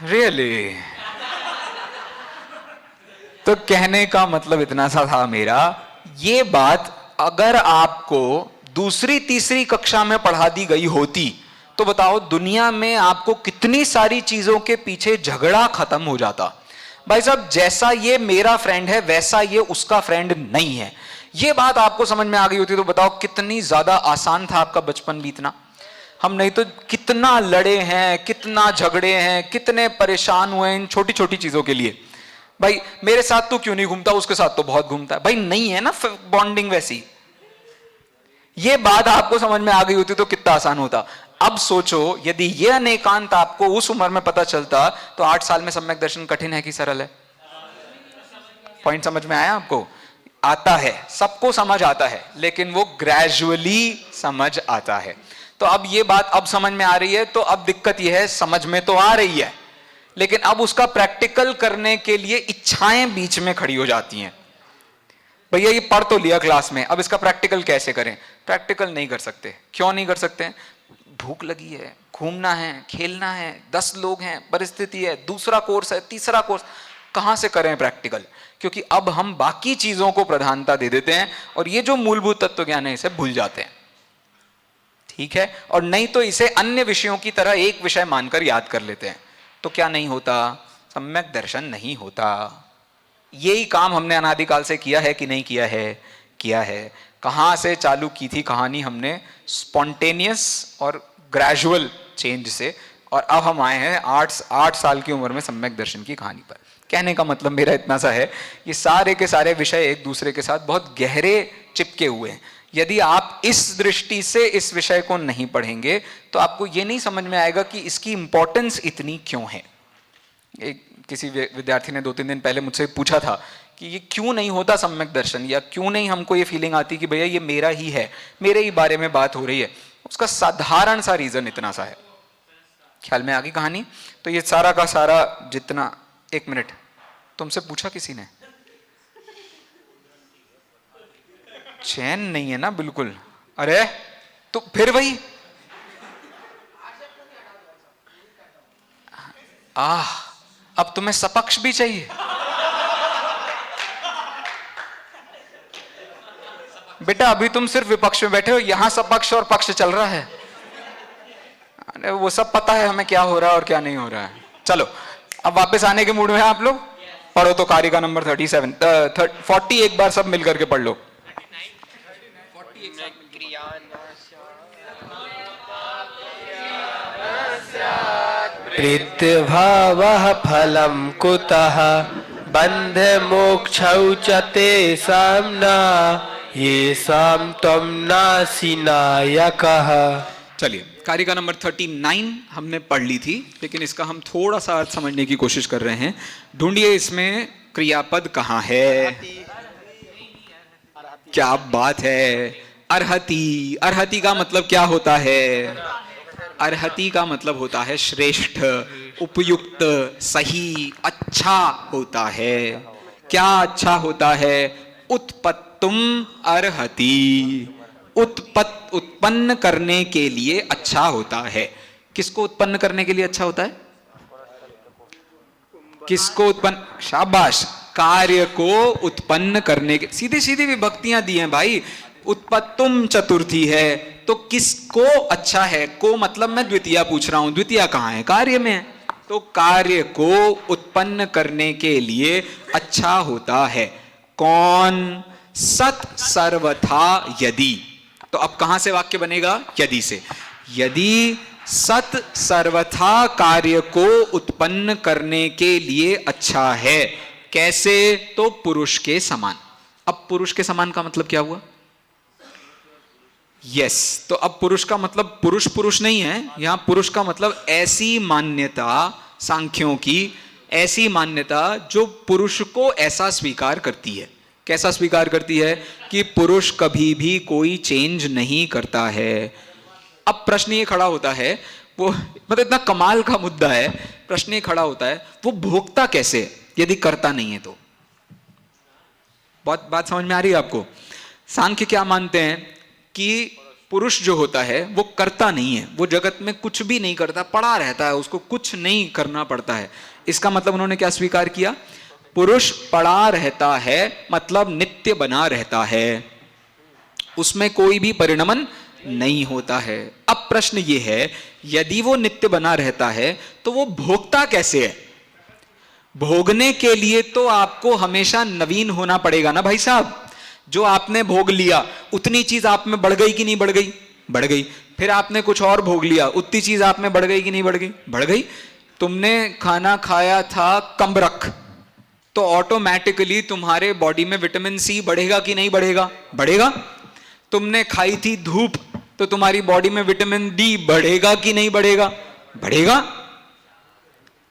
रियली तो कहने का मतलब इतना सा था मेरा, ये बात अगर आपको दूसरी तीसरी कक्षा में पढ़ा दी गई होती तो बताओ दुनिया में आपको कितनी सारी चीजों के पीछे झगड़ा खत्म हो जाता। भाई साहब, जैसा ये मेरा फ्रेंड है वैसा ये उसका फ्रेंड नहीं है, ये बात आपको समझ में आ गई होती तो बताओ कितनी ज्यादा आसान था आपका बचपन बीतना। हम नहीं तो कितना लड़े हैं, कितना झगड़े हैं, कितने परेशान हुए इन छोटी छोटी चीजों के लिए। भाई मेरे साथ तो क्यों नहीं घूमता, उसके साथ तो बहुत घूमता है। भाई नहीं है ना बॉन्डिंग वैसी। ये बात आपको समझ में आ गई होती तो कितना आसान होता। अब सोचो यदि ये अनेकांत आपको उस उम्र में पता चलता तो 8 साल में सम्यक दर्शन कठिन है कि सरल है? पॉइंट समझ में आया आपको? आता है, सबको समझ आता है, लेकिन वो ग्रेजुअली समझ आता है। तो अब ये बात अब समझ में आ रही है, तो अब दिक्कत ये है समझ में तो आ रही है, लेकिन अब उसका प्रैक्टिकल करने के लिए इच्छाएं बीच में खड़ी हो जाती हैं। भैया ये पढ़ तो लिया क्लास में, अब इसका प्रैक्टिकल कैसे करें? प्रैक्टिकल नहीं कर सकते। क्यों नहीं कर सकते? भूख लगी है, घूमना है, खेलना है, 10 लोग हैं, परिस्थिति है, दूसरा कोर्स है, तीसरा कोर्स, कहां से करें प्रैक्टिकल? क्योंकि अब हम बाकी चीजों को प्रधानता दे देते हैं और ये जो मूलभूत तत्व ज्ञान है इसे भूल जाते हैं, ठीक है? और नहीं तो इसे अन्य विषयों की तरह एक विषय मानकर याद कर लेते हैं। तो क्या नहीं होता? सम्यक दर्शन नहीं होता। यही काम हमने अनादिकाल से किया है कि नहीं किया है? किया है। कहां से चालू की थी कहानी हमने? स्पॉन्टेनियस और ग्रेजुअल चेंज से, और अब हम आए हैं 8 साल की उम्र में सम्यक दर्शन की कहानी पर। कहने का मतलब मेरा इतना सा है, ये सारे के सारे विषय एक दूसरे के साथ बहुत गहरे चिपके हुए हैं। यदि आप इस दृष्टि से इस विषय को नहीं पढ़ेंगे तो आपको ये नहीं समझ में आएगा कि इसकी इंपॉर्टेंस इतनी क्यों है। एक किसी विद्यार्थी ने 2-3 दिन पहले मुझसे पूछा था कि ये क्यों नहीं होता सम्यक दर्शन, या क्यों नहीं हमको ये फीलिंग आती कि भैया ये मेरा ही है, मेरे ही बारे में बात हो रही है। उसका साधारण सा रीजन इतना सा है। ख्याल में आ गई कहानी? तो ये सारा का सारा जितना, 1 मिनट, तुमसे पूछा किसी ने? चैन नहीं है ना बिल्कुल? अरे तो फिर वही अब तुम्हें सपक्ष भी चाहिए? बेटा अभी तुम सिर्फ विपक्ष में बैठे हो, यहां सपक्ष और पक्ष चल रहा है। अरे वो सब पता है हमें क्या हो रहा है और क्या नहीं हो रहा है। चलो अब वापस आने के मूड में हैं आप लोग? पढ़ो तो कारिका नंबर 40 एक बार सब मिलकर के पढ़ लो। प्रीत्यभावः फलं कुतः बन्धे मोक्षौ च तेषां न येषां त्वं नासि नायकः। चलिए कारिका नंबर 39 हमने पढ़ ली थी, लेकिन इसका हम थोड़ा सा अर्थ समझने की कोशिश कर रहे हैं। ढूंढिए इसमें क्रियापद कहाँ है? क्या बात है! अर्हति। अर्हति का मतलब क्या होता है? अर्हति का मतलब होता है श्रेष्ठ, उपयुक्त, सही, अच्छा होता है। क्या अच्छा होता है? उत्पत्तुम अर्हति। उत्पन्न करने के लिए अच्छा होता है। किसको उत्पन्न करने के लिए अच्छा होता है? किसको उत्पन्न? शाबाश! कार्य को उत्पन्न करने के, सीधी सीधी विभक्तियां दी हैं भाई। उत्पत्तुम चतुर्थी है तो किसको अच्छा है? को मतलब मैं द्वितीया पूछ रहा हूं। द्वितीया कहां है? कार्य में है। तो कार्य को उत्पन्न करने के लिए अच्छा होता है। कौन? सत सर्वथा यदि। तो अब कहां से वाक्य बनेगा? यदि से। यदि सत सर्वथा कार्य को उत्पन्न करने के लिए अच्छा है। कैसे? तो पुरुष के समान। अब पुरुष के समान का मतलब क्या हुआ? यस तो अब पुरुष का मतलब पुरुष पुरुष नहीं है, यहां पुरुष का मतलब ऐसी मान्यता, सांख्यों की ऐसी मान्यता जो पुरुष को ऐसा स्वीकार करती है। कैसा स्वीकार करती है? कि पुरुष कभी भी कोई चेंज नहीं करता है। अब प्रश्न ये खड़ा होता है, वो मतलब इतना कमाल का मुद्दा है, प्रश्न ये खड़ा होता है वो भोगता कैसे यदि करता नहीं है तो? बहुत बात समझ में आ रही है आपको? सांख्य क्या मानते हैं कि पुरुष जो होता है वो करता नहीं है, वो जगत में कुछ भी नहीं करता, पड़ा रहता है, उसको कुछ नहीं करना पड़ता है। इसका मतलब उन्होंने क्या स्वीकार किया? पुरुष पड़ा रहता है मतलब नित्य बना रहता है, उसमें कोई भी परिणमन नहीं होता है। अब प्रश्न ये है, यदि वो नित्य बना रहता है तो वो भोगता कैसे है? भोगने के लिए तो आपको हमेशा नवीन होना पड़ेगा ना भाई साहब। जो आपने भोग लिया उतनी चीज आप में बढ़ गई कि नहीं बढ़ गई? बढ़ गई। फिर आपने कुछ और भोग लिया, उतनी चीज आप में बढ़ गई कि नहीं बढ़ गई? बढ़ गई। तुमने खाना खाया था कमरख, तो ऑटोमेटिकली तुम्हारे बॉडी में विटामिन सी बढ़ेगा कि नहीं बढ़ेगा? बढ़ेगा। तुमने खाई थी धूप, तो तुम्हारी बॉडी में विटामिन डी बढ़ेगा कि नहीं बढ़ेगा? बढ़ेगा।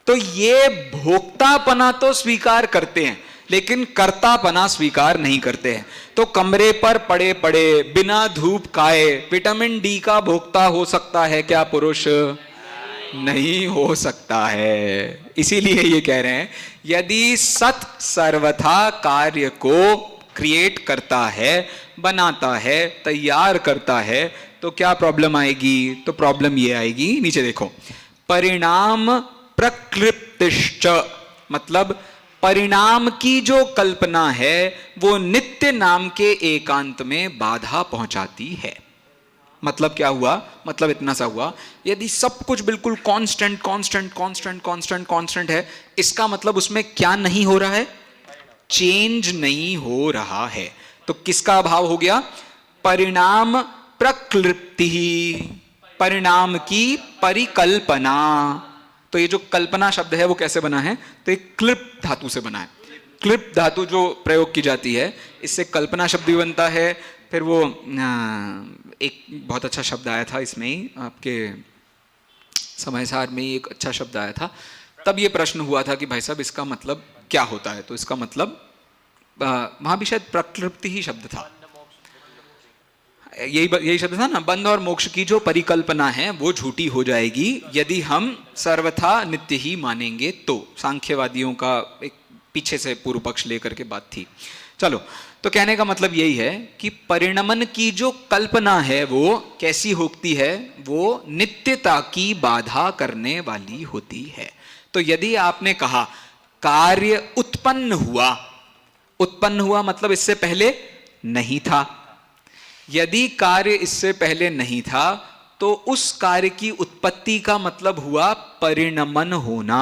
तो ये भोक्तापना तो स्वीकार करते हैं लेकिन कर्तापना स्वीकार नहीं करते हैं। तो कमरे पर पड़े पड़े बिना धूप खाए विटामिन डी का भोक्ता हो सकता है क्या पुरुष? नहीं हो सकता है। इसीलिए ये कह रहे हैं यदि सत सर्वथा कार्य को क्रिएट करता है, बनाता है, तैयार करता है, तो क्या प्रॉब्लम आएगी? तो प्रॉब्लम ये आएगी, नीचे देखो, परिणाम प्रकृतिश्च, मतलब परिणाम की जो कल्पना है वो नित्य नाम के एकांत में बाधा पहुंचाती है। मतलब क्या हुआ? मतलब इतना सा हुआ, यदि सब कुछ बिल्कुल constant constant constant constant constant है, इसका मतलब उसमें क्या नहीं हो रहा है? चेंज नहीं हो रहा है। तो किसका अभाव हो गया? परिणाम प्रक्लिप्ति, परिणाम की परिकल्पना। तो ये जो कल्पना शब्द है वो कैसे बना है? तो एक क्लिप धातु से बना है। क्लिप धातु जो प्रयोग की जाती है, इससे कल्पना शब्द भी बनता है। फिर वो एक बहुत अच्छा शब्द आया था इसमें ही, आपके समय सार में ही एक अच्छा शब्द आया था। तब ये प्रश्न हुआ था कि भाई साहब इसका मतलब क्या होता है? तो इसका मतलब वहां भी शायद प्रकृति ही शब्द था, यही शब्द था ना, बंध और मोक्ष की जो परिकल्पना है वो झूठी हो जाएगी यदि हम सर्वथा नित्य ही मानेंगे। तो सांख्यवादियों का एक पीछे से पूर्व पक्ष लेकर के बात थी। चलो, तो कहने का मतलब यही है कि परिणमन की जो कल्पना है वो कैसी होती है? वो नित्यता की बाधा करने वाली होती है। तो यदि आपने कहा कार्य उत्पन्न हुआ, उत्पन्न हुआ मतलब इससे पहले नहीं था। यदि कार्य इससे पहले नहीं था तो उस कार्य की उत्पत्ति का मतलब हुआ परिणमन होना।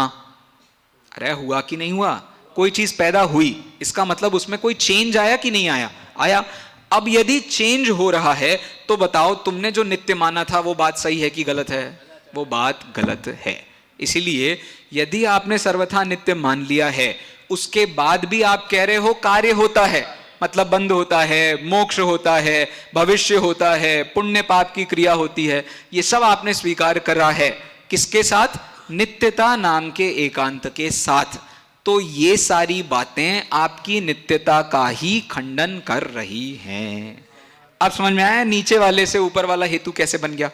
अरे हुआ कि नहीं हुआ? कोई चीज पैदा हुई, इसका मतलब उसमें कोई चेंज आया कि नहीं आया? आया। अब यदि चेंज हो रहा है तो बताओ, तुमने जो नित्य माना था वो बात सही है कि गलत है? वो बात गलत है। इसीलिए यदि आपने सर्वथा नित्य मान लिया है, उसके बाद भी आप कह रहे हो कार्य होता है, मतलब बंध होता है, मोक्ष होता है, भविष्य होता है, पुण्य पाप की क्रिया होती है, ये सब आपने स्वीकार करा है। किसके साथ? नित्यता नाम के एकांत के साथ। तो ये सारी बातें आपकी नित्यता का ही खंडन कर रही हैं। अब समझ में आया नीचे वाले से ऊपर वाला हेतु कैसे बन गया?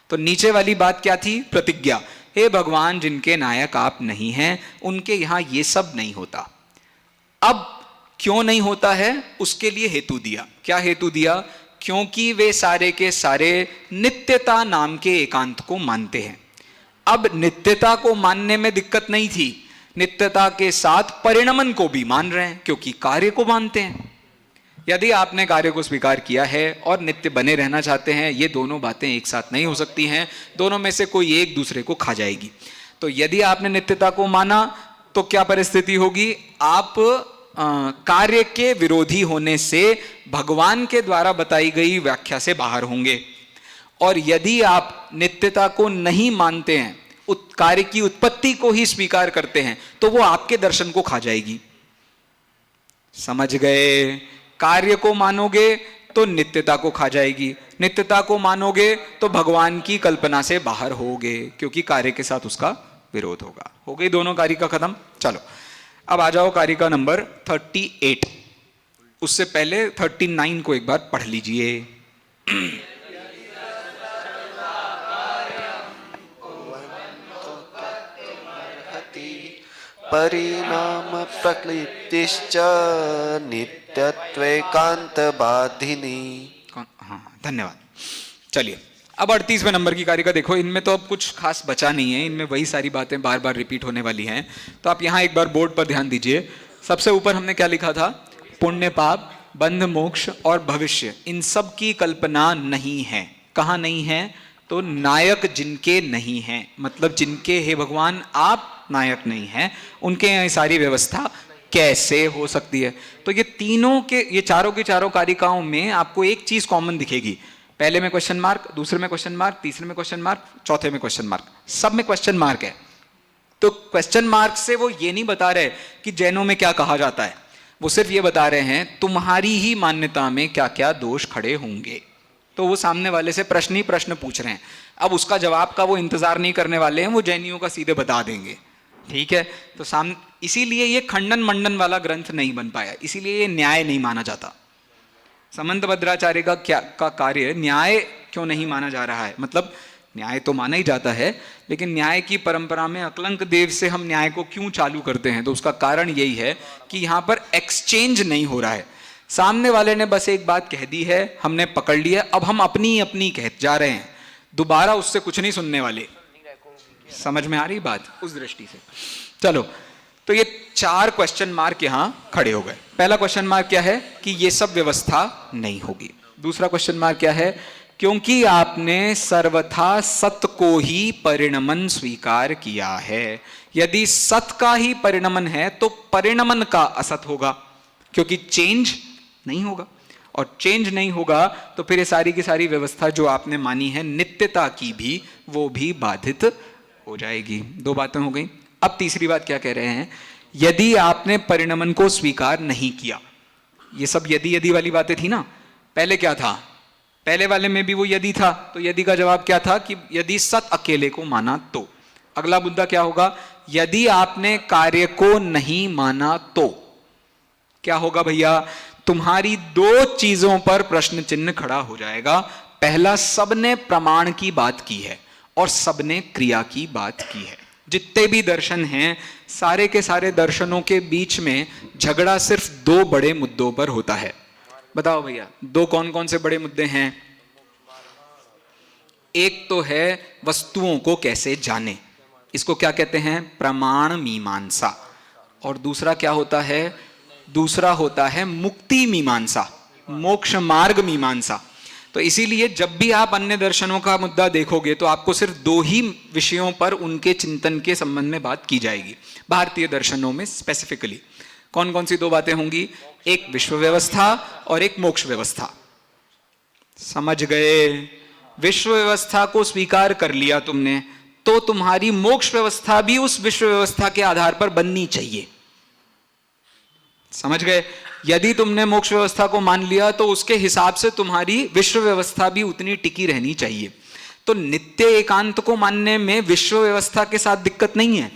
तो नीचे वाली बात क्या थी? प्रतिज्ञा। हे भगवान, जिनके नायक आप नहीं हैं, उनके यहां ये सब नहीं होता। अब क्यों नहीं होता है उसके लिए हेतु दिया। क्या हेतु दिया? क्योंकि वे सारे के सारे नित्यता नाम के एकांत को मानते हैं। अब नित्यता को मानने में दिक्कत नहीं थी, नित्यता के साथ परिणमन को भी मान रहे हैं क्योंकि कार्य को मानते हैं। यदि आपने कार्य को स्वीकार किया है और नित्य बने रहना चाहते हैं, ये दोनों बातें एक साथ नहीं हो सकती हैं, दोनों में से कोई एक दूसरे को खा जाएगी। तो यदि आपने नित्यता को माना तो क्या परिस्थिति होगी? आप कार्य के विरोधी होने से भगवान के द्वारा बताई गई व्याख्या से बाहर होंगे। और यदि आप नित्यता को नहीं मानते हैं, कार्य की उत्पत्ति को ही स्वीकार करते हैं, तो वो आपके दर्शन को खा जाएगी। समझ गए? कार्य को मानोगे तो नित्यता को खा जाएगी, नित्यता को मानोगे तो भगवान की कल्पना से बाहर होगे क्योंकि कार्य के साथ उसका विरोध होगा। हो गई दोनों कार्य का खत्म। चलो, अब आ जाओ कारिका नंबर 38। उससे पहले 39 को एक बार पढ़ लीजिए। परिणाम प्रक्लिप्तिश्च नित्यत्वैकांत बाधिनी। हाँ, धन्यवाद। चलिए, अब 38वें नंबर की कारिका देखो। इनमें तो अब कुछ खास बचा नहीं है, इनमें वही सारी बातें बार बार रिपीट होने वाली हैं। तो आप यहाँ एक बार बोर्ड पर ध्यान दीजिए। सबसे ऊपर हमने क्या लिखा था? पुण्य पाप, बंध मोक्ष और भविष्य, इन सब की कल्पना नहीं है। कहाँ नहीं है? तो नायक जिनके नहीं है, मतलब जिनके हे भगवान आप नायक नहीं हैं, उनके यहाँ सारी व्यवस्था कैसे हो सकती है? तो ये तीनों के, ये चारों की चारों कारिकाओं में आपको एक चीज कॉमन दिखेगी। पहले में क्वेश्चन मार्क, दूसरे में क्वेश्चन मार्क, तीसरे में क्वेश्चन मार्क, चौथे में क्वेश्चन मार्क, सब में क्वेश्चन मार्क है। तो क्वेश्चन मार्क से वो ये नहीं बता रहे कि जैनों में क्या कहा जाता है, वो सिर्फ ये बता रहे हैं तुम्हारी ही मान्यता में क्या क्या दोष खड़े होंगे। तो वो सामने वाले से प्रश्न ही प्रश्न पूछ रहे हैं। अब उसका जवाब का वो इंतजार नहीं करने वाले हैं, वो जैनियों का सीधे बता देंगे। ठीक है? तो सामने, इसीलिए ये खंडन मंडन वाला ग्रंथ नहीं बन पाया, इसीलिए ये न्याय नहीं माना जाता। समंत भद्राचार्य का कार्य न्याय क्यों नहीं माना जा रहा है? मतलब न्याय तो माना ही जाता है, लेकिन न्याय की परंपरा में अकलंक देव से हम न्याय को क्यों चालू करते हैं? तो उसका कारण यही है कि यहाँ पर एक्सचेंज नहीं हो रहा है। सामने वाले ने बस एक बात कह दी है, हमने पकड़ लिया, अब हम अपनी अपनी कहते जा रहे हैं, दोबारा उससे कुछ नहीं सुनने वाले। समझ में आ रही बात? उस दृष्टि से चलो, तो ये 4 क्वेश्चन मार्क यहां खड़े हो गए। पहला क्वेश्चन मार्क क्या है कि ये सब व्यवस्था नहीं होगी। दूसरा क्वेश्चन मार्क क्या है, क्योंकि आपने सर्वथा सत को ही परिणमन स्वीकार किया है। यदि सत का ही परिणमन है तो परिणमन का असत होगा, क्योंकि चेंज नहीं होगा, और चेंज नहीं होगा तो फिर ये सारी की सारी व्यवस्था जो आपने मानी है नित्यता की भी, वो भी बाधित हो जाएगी। 2 बातें हो गई। अब तीसरी बात क्या कह रहे हैं, यदि आपने परिणमन को स्वीकार नहीं किया, ये सब यदि यदि वाली बातें थी ना, पहले क्या था, पहले वाले में भी वो यदि था, तो यदि का जवाब क्या था कि यदि सत अकेले को माना तो। अगला मुद्दा क्या होगा, यदि आपने कार्य को नहीं माना तो क्या होगा भैया, तुम्हारी 2 चीजों पर प्रश्न चिन्ह खड़ा हो जाएगा। पहला, सबने प्रमाण की बात की है और सबने क्रिया की बात की है। जितने भी दर्शन हैं, सारे के सारे दर्शनों के बीच में झगड़ा सिर्फ 2 बड़े मुद्दों पर होता है। बताओ भैया, 2 कौन कौन से बड़े मुद्दे हैं? एक तो है वस्तुओं को कैसे जाने, इसको क्या कहते हैं, प्रमाण मीमांसा। और दूसरा क्या होता है, दूसरा होता है मुक्ति मीमांसा, मोक्ष मार्ग मीमांसा। तो इसीलिए जब भी आप अन्य दर्शनों का मुद्दा देखोगे तो आपको सिर्फ 2 ही विषयों पर उनके चिंतन के संबंध में बात की जाएगी। भारतीय दर्शनों में स्पेसिफिकली कौन कौन सी 2 बातें होंगी, एक विश्व व्यवस्था और एक मोक्ष व्यवस्था। समझ गए? विश्व व्यवस्था को स्वीकार कर लिया तुमने, तो तुम्हारी मोक्ष व्यवस्था भी उस विश्व व्यवस्था के आधार पर बननी चाहिए। समझ गए? यदि तुमने मोक्ष व्यवस्था को मान लिया तो उसके हिसाब से तुम्हारी विश्व व्यवस्था भी उतनी टिकी रहनी चाहिए। तो नित्य एकांत को मानने में विश्व व्यवस्था के साथ दिक्कत नहीं है,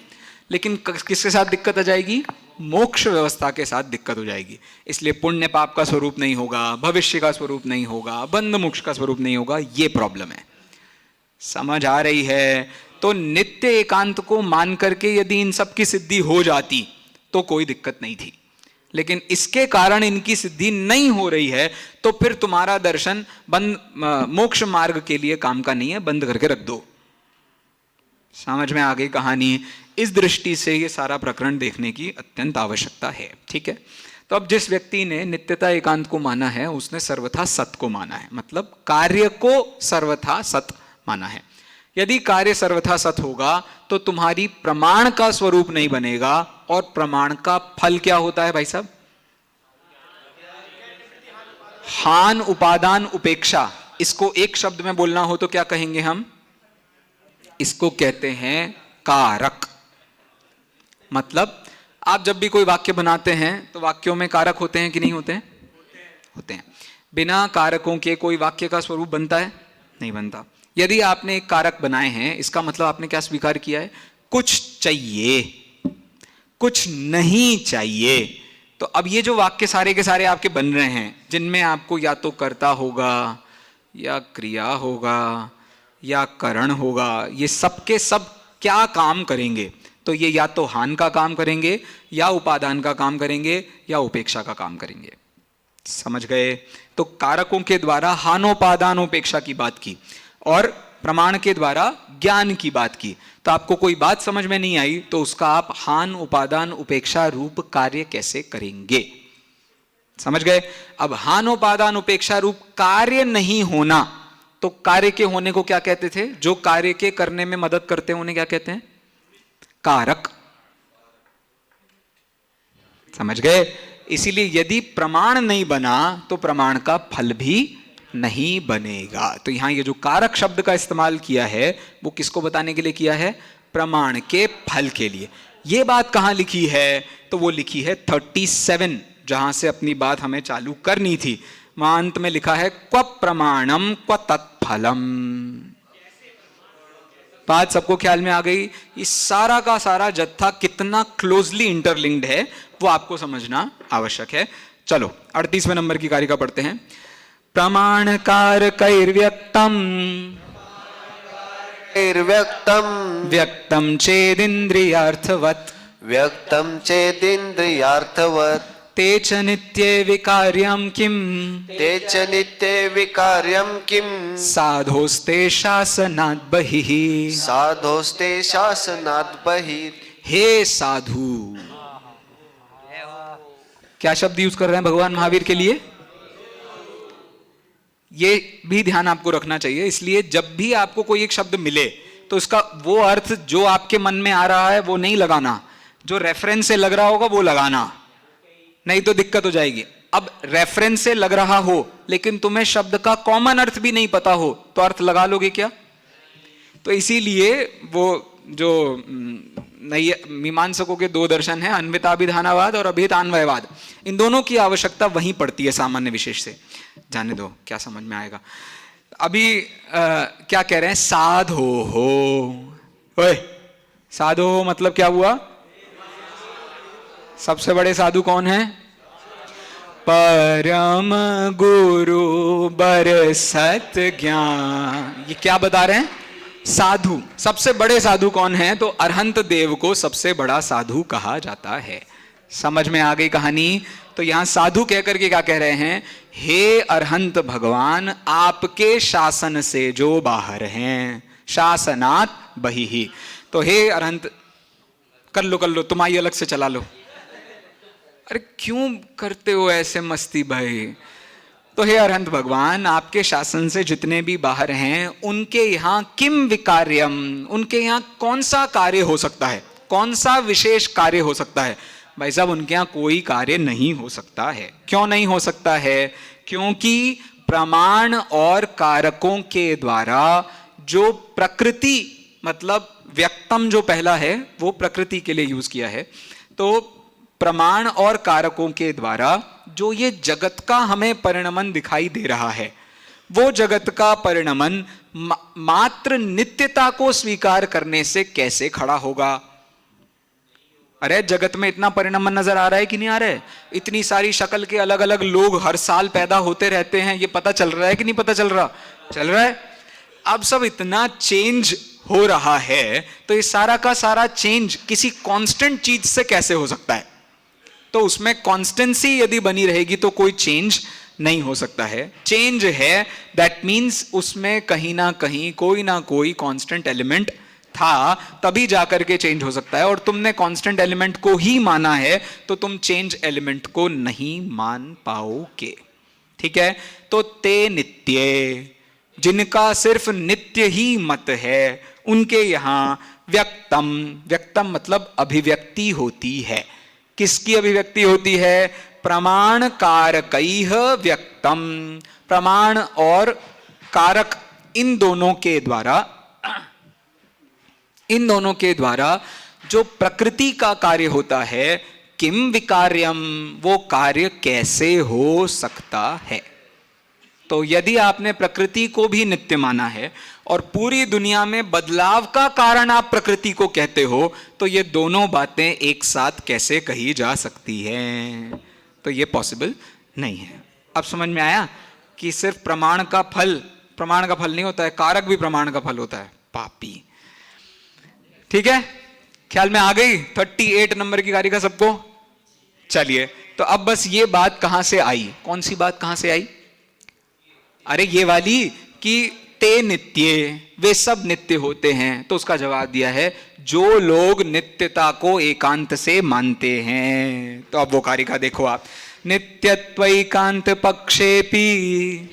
लेकिन किसके साथ दिक्कत आ जाएगी, मोक्ष व्यवस्था के साथ दिक्कत हो जाएगी। इसलिए पुण्य पाप का स्वरूप नहीं होगा, भविष्य का स्वरूप नहीं होगा, बंध मोक्ष का स्वरूप नहीं होगा, ये प्रॉब्लम है। समझ आ रही है? तो नित्य एकांत को मान करके यदि इन सब की सिद्धि हो जाती तो कोई दिक्कत नहीं थी, लेकिन इसके कारण इनकी सिद्धि नहीं हो रही है, तो फिर तुम्हारा दर्शन मोक्ष मार्ग के लिए काम का नहीं है, बंद करके रख दो। समझ में आ गई कहानी? इस दृष्टि से ये सारा प्रकरण देखने की अत्यंत आवश्यकता है। ठीक है, तो अब जिस व्यक्ति ने नित्यता एकांत को माना है उसने सर्वथा सत को माना है, मतलब कार्य को सर्वथा सत माना है। यदि कार्य सर्वथा सत होगा तो तुम्हारी प्रमाण का स्वरूप नहीं बनेगा, और प्रमाण का फल क्या होता है भाई साहब, हान उपादान उपेक्षा। इसको एक शब्द में बोलना हो तो क्या कहेंगे हम, इसको कहते हैं कारक। मतलब आप जब भी कोई वाक्य बनाते हैं तो वाक्यों में कारक होते हैं कि नहीं होते हैं? होते हैं। बिना कारकों के कोई वाक्य का स्वरूप बनता है? नहीं बनता। यदि आपने एक कारक बनाए हैं, इसका मतलब आपने क्या स्वीकार किया है, कुछ चाहिए, कुछ नहीं चाहिए। तो अब ये जो वाक्य सारे के सारे आपके बन रहे हैं, जिनमें आपको या तो कर्ता होगा या क्रिया होगा या करण होगा, ये सब के सब क्या काम करेंगे, तो ये या तो हान का काम करेंगे या उपादान का काम करेंगे या उपेक्षा का काम करेंगे। समझ गए? तो कारकों के द्वारा हानोपादान उपेक्षा की बात की और प्रमाण के द्वारा ज्ञान की बात की। तो आपको कोई बात समझ में नहीं आई तो उसका आप हान उपादान उपेक्षा रूप कार्य कैसे करेंगे? समझ गए? अब हान उपादान उपेक्षा रूप कार्य नहीं होना, तो कार्य के होने को क्या कहते थे, जो कार्य के करने में मदद करते हैं उन्हें क्या कहते हैं, कारक। समझ गए? इसीलिए यदि प्रमाण नहीं बना तो प्रमाण का फल भी नहीं बनेगा। तो यहां ये जो कारक शब्द का इस्तेमाल किया है वो किसको बताने के लिए किया है, प्रमाण के फल के लिए। ये बात कहां लिखी है, तो वो लिखी है 37, जहां से अपनी बात हमें चालू करनी थी। वहां अंत में लिखा है क्व प्रमाणम क्व तत्फलम। बात सबको ख्याल में आ गई? इस सारा का सारा जत्था कितना क्लोजली इंटरलिंक्ड है वो आपको समझना आवश्यक है। चलो 38वें नंबर की कारिका पढ़ते हैं। प्रमाणकार कैर्व्यक्तम व्यक्तम चेदिंद्रियार्थवत् व्यक्तं चेदिन्द्रियार्थवत् ते च नित्ये विकार्यं किम ते च नित्ये विकार्यं किम साधोस्ते शासनात् बहिः। साधोस्ते शासनात् बहिः। हे साधु, क्या शब्द यूज कर रहे हैं भगवान महावीर के लिए? ये भी ध्यान आपको रखना चाहिए। इसलिए जब भी आपको कोई एक शब्द मिले तो इसका वो अर्थ जो आपके मन में आ रहा है वो नहीं लगाना, जो रेफरेंस से लग रहा होगा वो लगाना, नहीं तो दिक्कत हो जाएगी। अब रेफरेंस से लग रहा हो लेकिन तुम्हें शब्द का कॉमन अर्थ भी नहीं पता हो तो अर्थ लगा लोगे क्या? तो इसीलिए वो जो नई मीमांसकों के दो दर्शन हैं, अन्विताभिधानवाद और अभिधान्वयवाद, इन दोनों की आवश्यकता वहीं पड़ती है सामान्य विशेष से। जाने दो, क्या समझ में आएगा। अभी क्या कह रहे हैं? साधो हो। ओए, साधो हो मतलब क्या हुआ? सबसे बड़े साधु कौन है? परम गुरु बरसत ज्ञान। ये क्या बता रहे हैं? साधु। सबसे बड़े साधु कौन है? तो अरहंत देव को सबसे बड़ा साधु कहा जाता है। समझ में आ गई कहानी? तो यहां साधु कहकर के क्या कह रहे हैं? हे अरहंत भगवान, आपके शासन से जो बाहर हैं, शासनात बहिहि। तो हे अरहंत, कर लो, तुम आई अलग से चला लो। अरे क्यों करते हो ऐसे मस्ती भाई? तो हे अरहंत भगवान, आपके शासन से जितने भी बाहर हैं उनके यहाँ किम विकार्यम, उनके यहाँ कौन सा कार्य हो सकता है, कौन सा विशेष कार्य हो सकता है? भाई साहब, उनके यहाँ कोई कार्य नहीं हो सकता है। क्यों नहीं हो सकता है? क्योंकि प्रमाण और कारकों के द्वारा जो प्रकृति, मतलब व्यक्तम जो पहला है वो प्रकृति के लिए यूज किया है, तो प्रमाण और कारकों के द्वारा जो ये जगत का हमें परिणमन दिखाई दे रहा है, वो जगत का परिणमन मात्र नित्यता को स्वीकार करने से कैसे खड़ा होगा? अरे जगत में इतना परिणमन नजर आ रहा है कि नहीं आ रहा है? इतनी सारी शक्ल के अलग अलग लोग हर साल पैदा होते रहते हैं, ये पता चल रहा है कि नहीं पता चल रहा? चल रहा है। अब सब इतना चेंज हो रहा है, तो ये सारा का सारा चेंज किसी कांस्टेंट चीज से कैसे हो सकता है? तो उसमें कांस्टेंसी यदि बनी रहेगी तो कोई चेंज नहीं हो सकता है। चेंज है दैट मीन्स उसमें कहीं ना कहीं कोई ना कोई कांस्टेंट एलिमेंट था, तभी जाकर के चेंज हो सकता है। और तुमने कांस्टेंट एलिमेंट को ही माना है तो तुम चेंज एलिमेंट को नहीं मान पाओगे। ठीक है? तो ते नित्य, जिनका सिर्फ नित्य ही मत है, उनके यहां व्यक्तम, व्यक्तम मतलब अभिव्यक्ति होती है। किसकी अभिव्यक्ति होती है? प्रमाण कारकैः व्यक्तम। प्रमाण और कारक इन दोनों के द्वारा जो प्रकृति का कार्य होता है, किम विकार्यम, वो कार्य कैसे हो सकता है? तो यदि आपने प्रकृति को भी नित्य माना है और पूरी दुनिया में बदलाव का कारण आप प्रकृति को कहते हो, तो ये दोनों बातें एक साथ कैसे कही जा सकती हैं? तो ये पॉसिबल नहीं है। अब समझ में आया कि सिर्फ प्रमाण का फल नहीं होता है, कारक भी प्रमाण का फल होता है। पापी। ठीक है, ख्याल में आ गई 38 नंबर की कारिका सबको? चलिए, तो अब बस ये बात कहां से आई? कौन सी बात कहां से आई? अरे ये वाली कि ते नित्य, वे सब नित्य होते हैं। तो उसका जवाब दिया है, जो लोग नित्यता को एकांत से मानते हैं। तो अब वो कारिका देखो आप, नित्यत्वैकांत पक्षेपि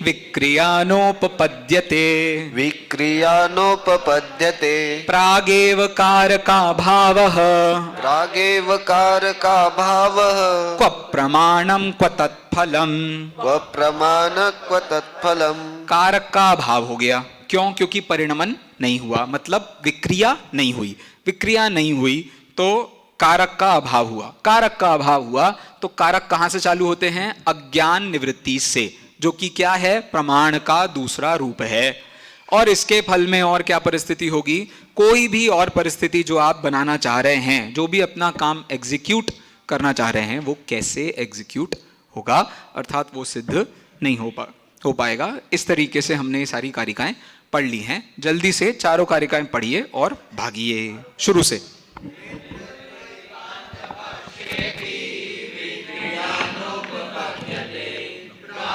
विक्रियानोपपद्यते, विक्रियानोपपद्यते, प्रागेव कारका भावः, प्रागेव कारका भावः, क्व प्रमाणं क्व तत्फलम्। क्व प्रमाण क्व तत्फलम्। कारक का अभाव हो गया। क्यों? क्योंकि परिणमन नहीं हुआ, मतलब विक्रिया नहीं हुई। विक्रिया नहीं हुई तो कारक का अभाव हुआ। कारक का अभाव हुआ तो कारक कहां से चालू होते हैं? अज्ञान निवृत्ति से, जो कि क्या है? प्रमाण का दूसरा रूप है। और इसके फल में और क्या परिस्थिति होगी? कोई भी और परिस्थिति जो आप बनाना चाह रहे हैं, जो भी अपना काम एग्जीक्यूट करना चाह रहे हैं, वो कैसे एग्जीक्यूट होगा? अर्थात वो सिद्ध नहीं हो पाएगा। इस तरीके से हमने ये सारी कारिकाएं पढ़ ली हैं। जल्दी से चारों कारिकाएं पढ़िए और भागिए शुरू से।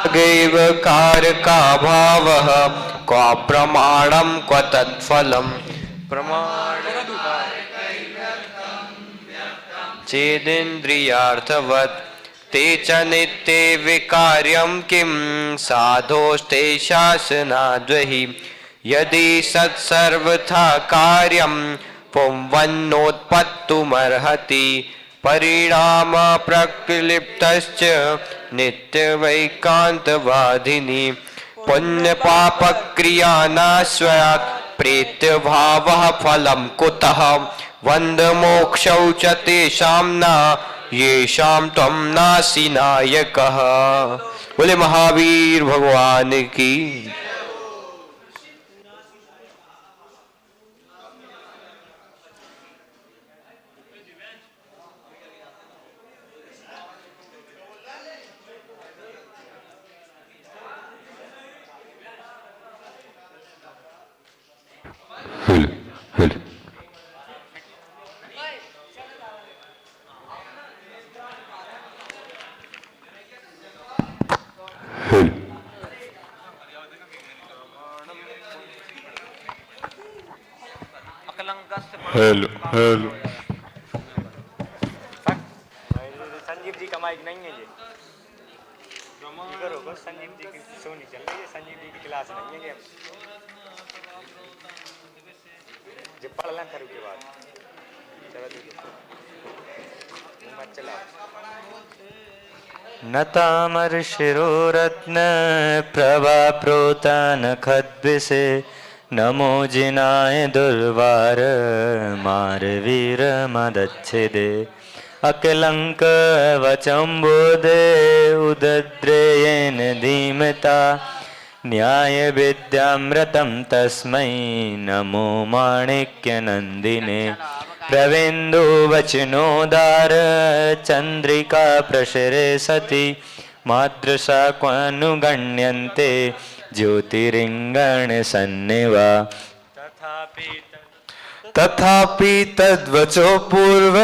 प्रागेव कारका भावः, क्व प्रमाणं क्व तत्फलम्। प्रमाण चेदिन्द्रियार्थवत् ते च नित्ये विकार्यं किं साधोस्ते शासनाद्वहि यदि सत्सर्वथा कार्यं पुंवन्नोत्पत्तुमर्हति परिणाम प्रक्लिप्तश्च नित्यवैकान्तवादिनी पुण्यपापक्रियानाश्वयात् प्रेत्यभावः फलं कुतः वन्दमोक्षौ च तेषां न येषां त्वं नासि नायकः। बोले महावीर भगवान की। हेलो हेलो संजीव जी का माइक नहीं है ये करो बस संजीव जी की सोनी चल रही है संजीव जी की क्लास नहीं है ये जब पढ़ लें फिर उसके बाद चलो मत चलाओ नतामर्षिरोरत्न प्रभा प्रोतान खद्विषे नमो जिनाय दुर्वार मार वीर मदच्छेदे अकलंक वचम्बोदे उदद्रेयेन धीमता न्याय विद्यामृतं तस्मै नमो माणिक्यनन्दिने प्रवेन्दु वचनोदार चन्द्रिका प्रसरे सति मातृसा क्वानुगण्यन्ते ज्योतिरिङ्गण सन्निवा तथापि तद्वचो पूर्व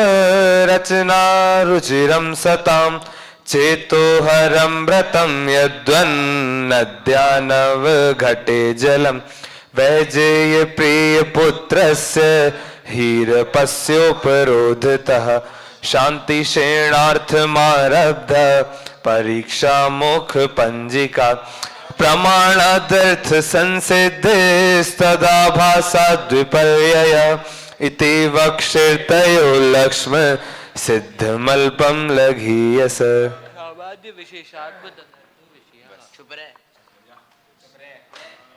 रचना रुचिरं सतां चेतोहरं व्रतं यद्वन्नद्यानव घटे जलं वैजेय प्रिय पुत्रस्य हीरपस्योपरोधतः शान्तिशेणार्थमारब्ध परीक्षा मुख पंजिका प्रमाणादर्थ संसिद्धस्तदा भासा द्विपर्यय इति वक्षिर्तयो लक्ष्म सिद्धमल्पं लघीयस।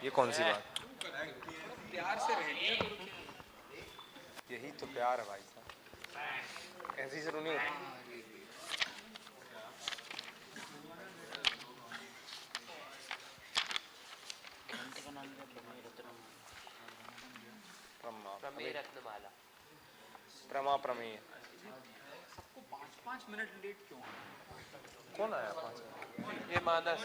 ये कौन सी बात? यही तो प्यार है भाई साहब, ऐसी शुरू नहीं होती। प्रमा प्रमेय सबको 5-5 मिनट लेट क्यों? कौन आया 5? ये मानस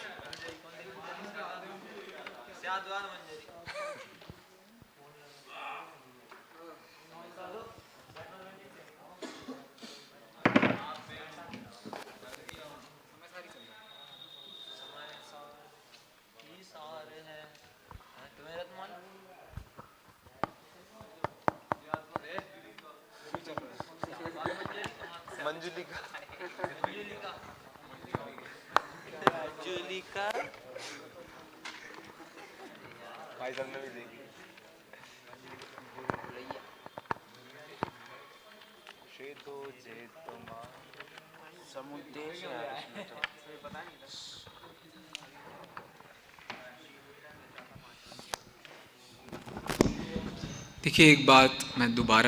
मंजुलिका भाई साहब ने भी देखी। देखिए, एक बात मैं दोबारा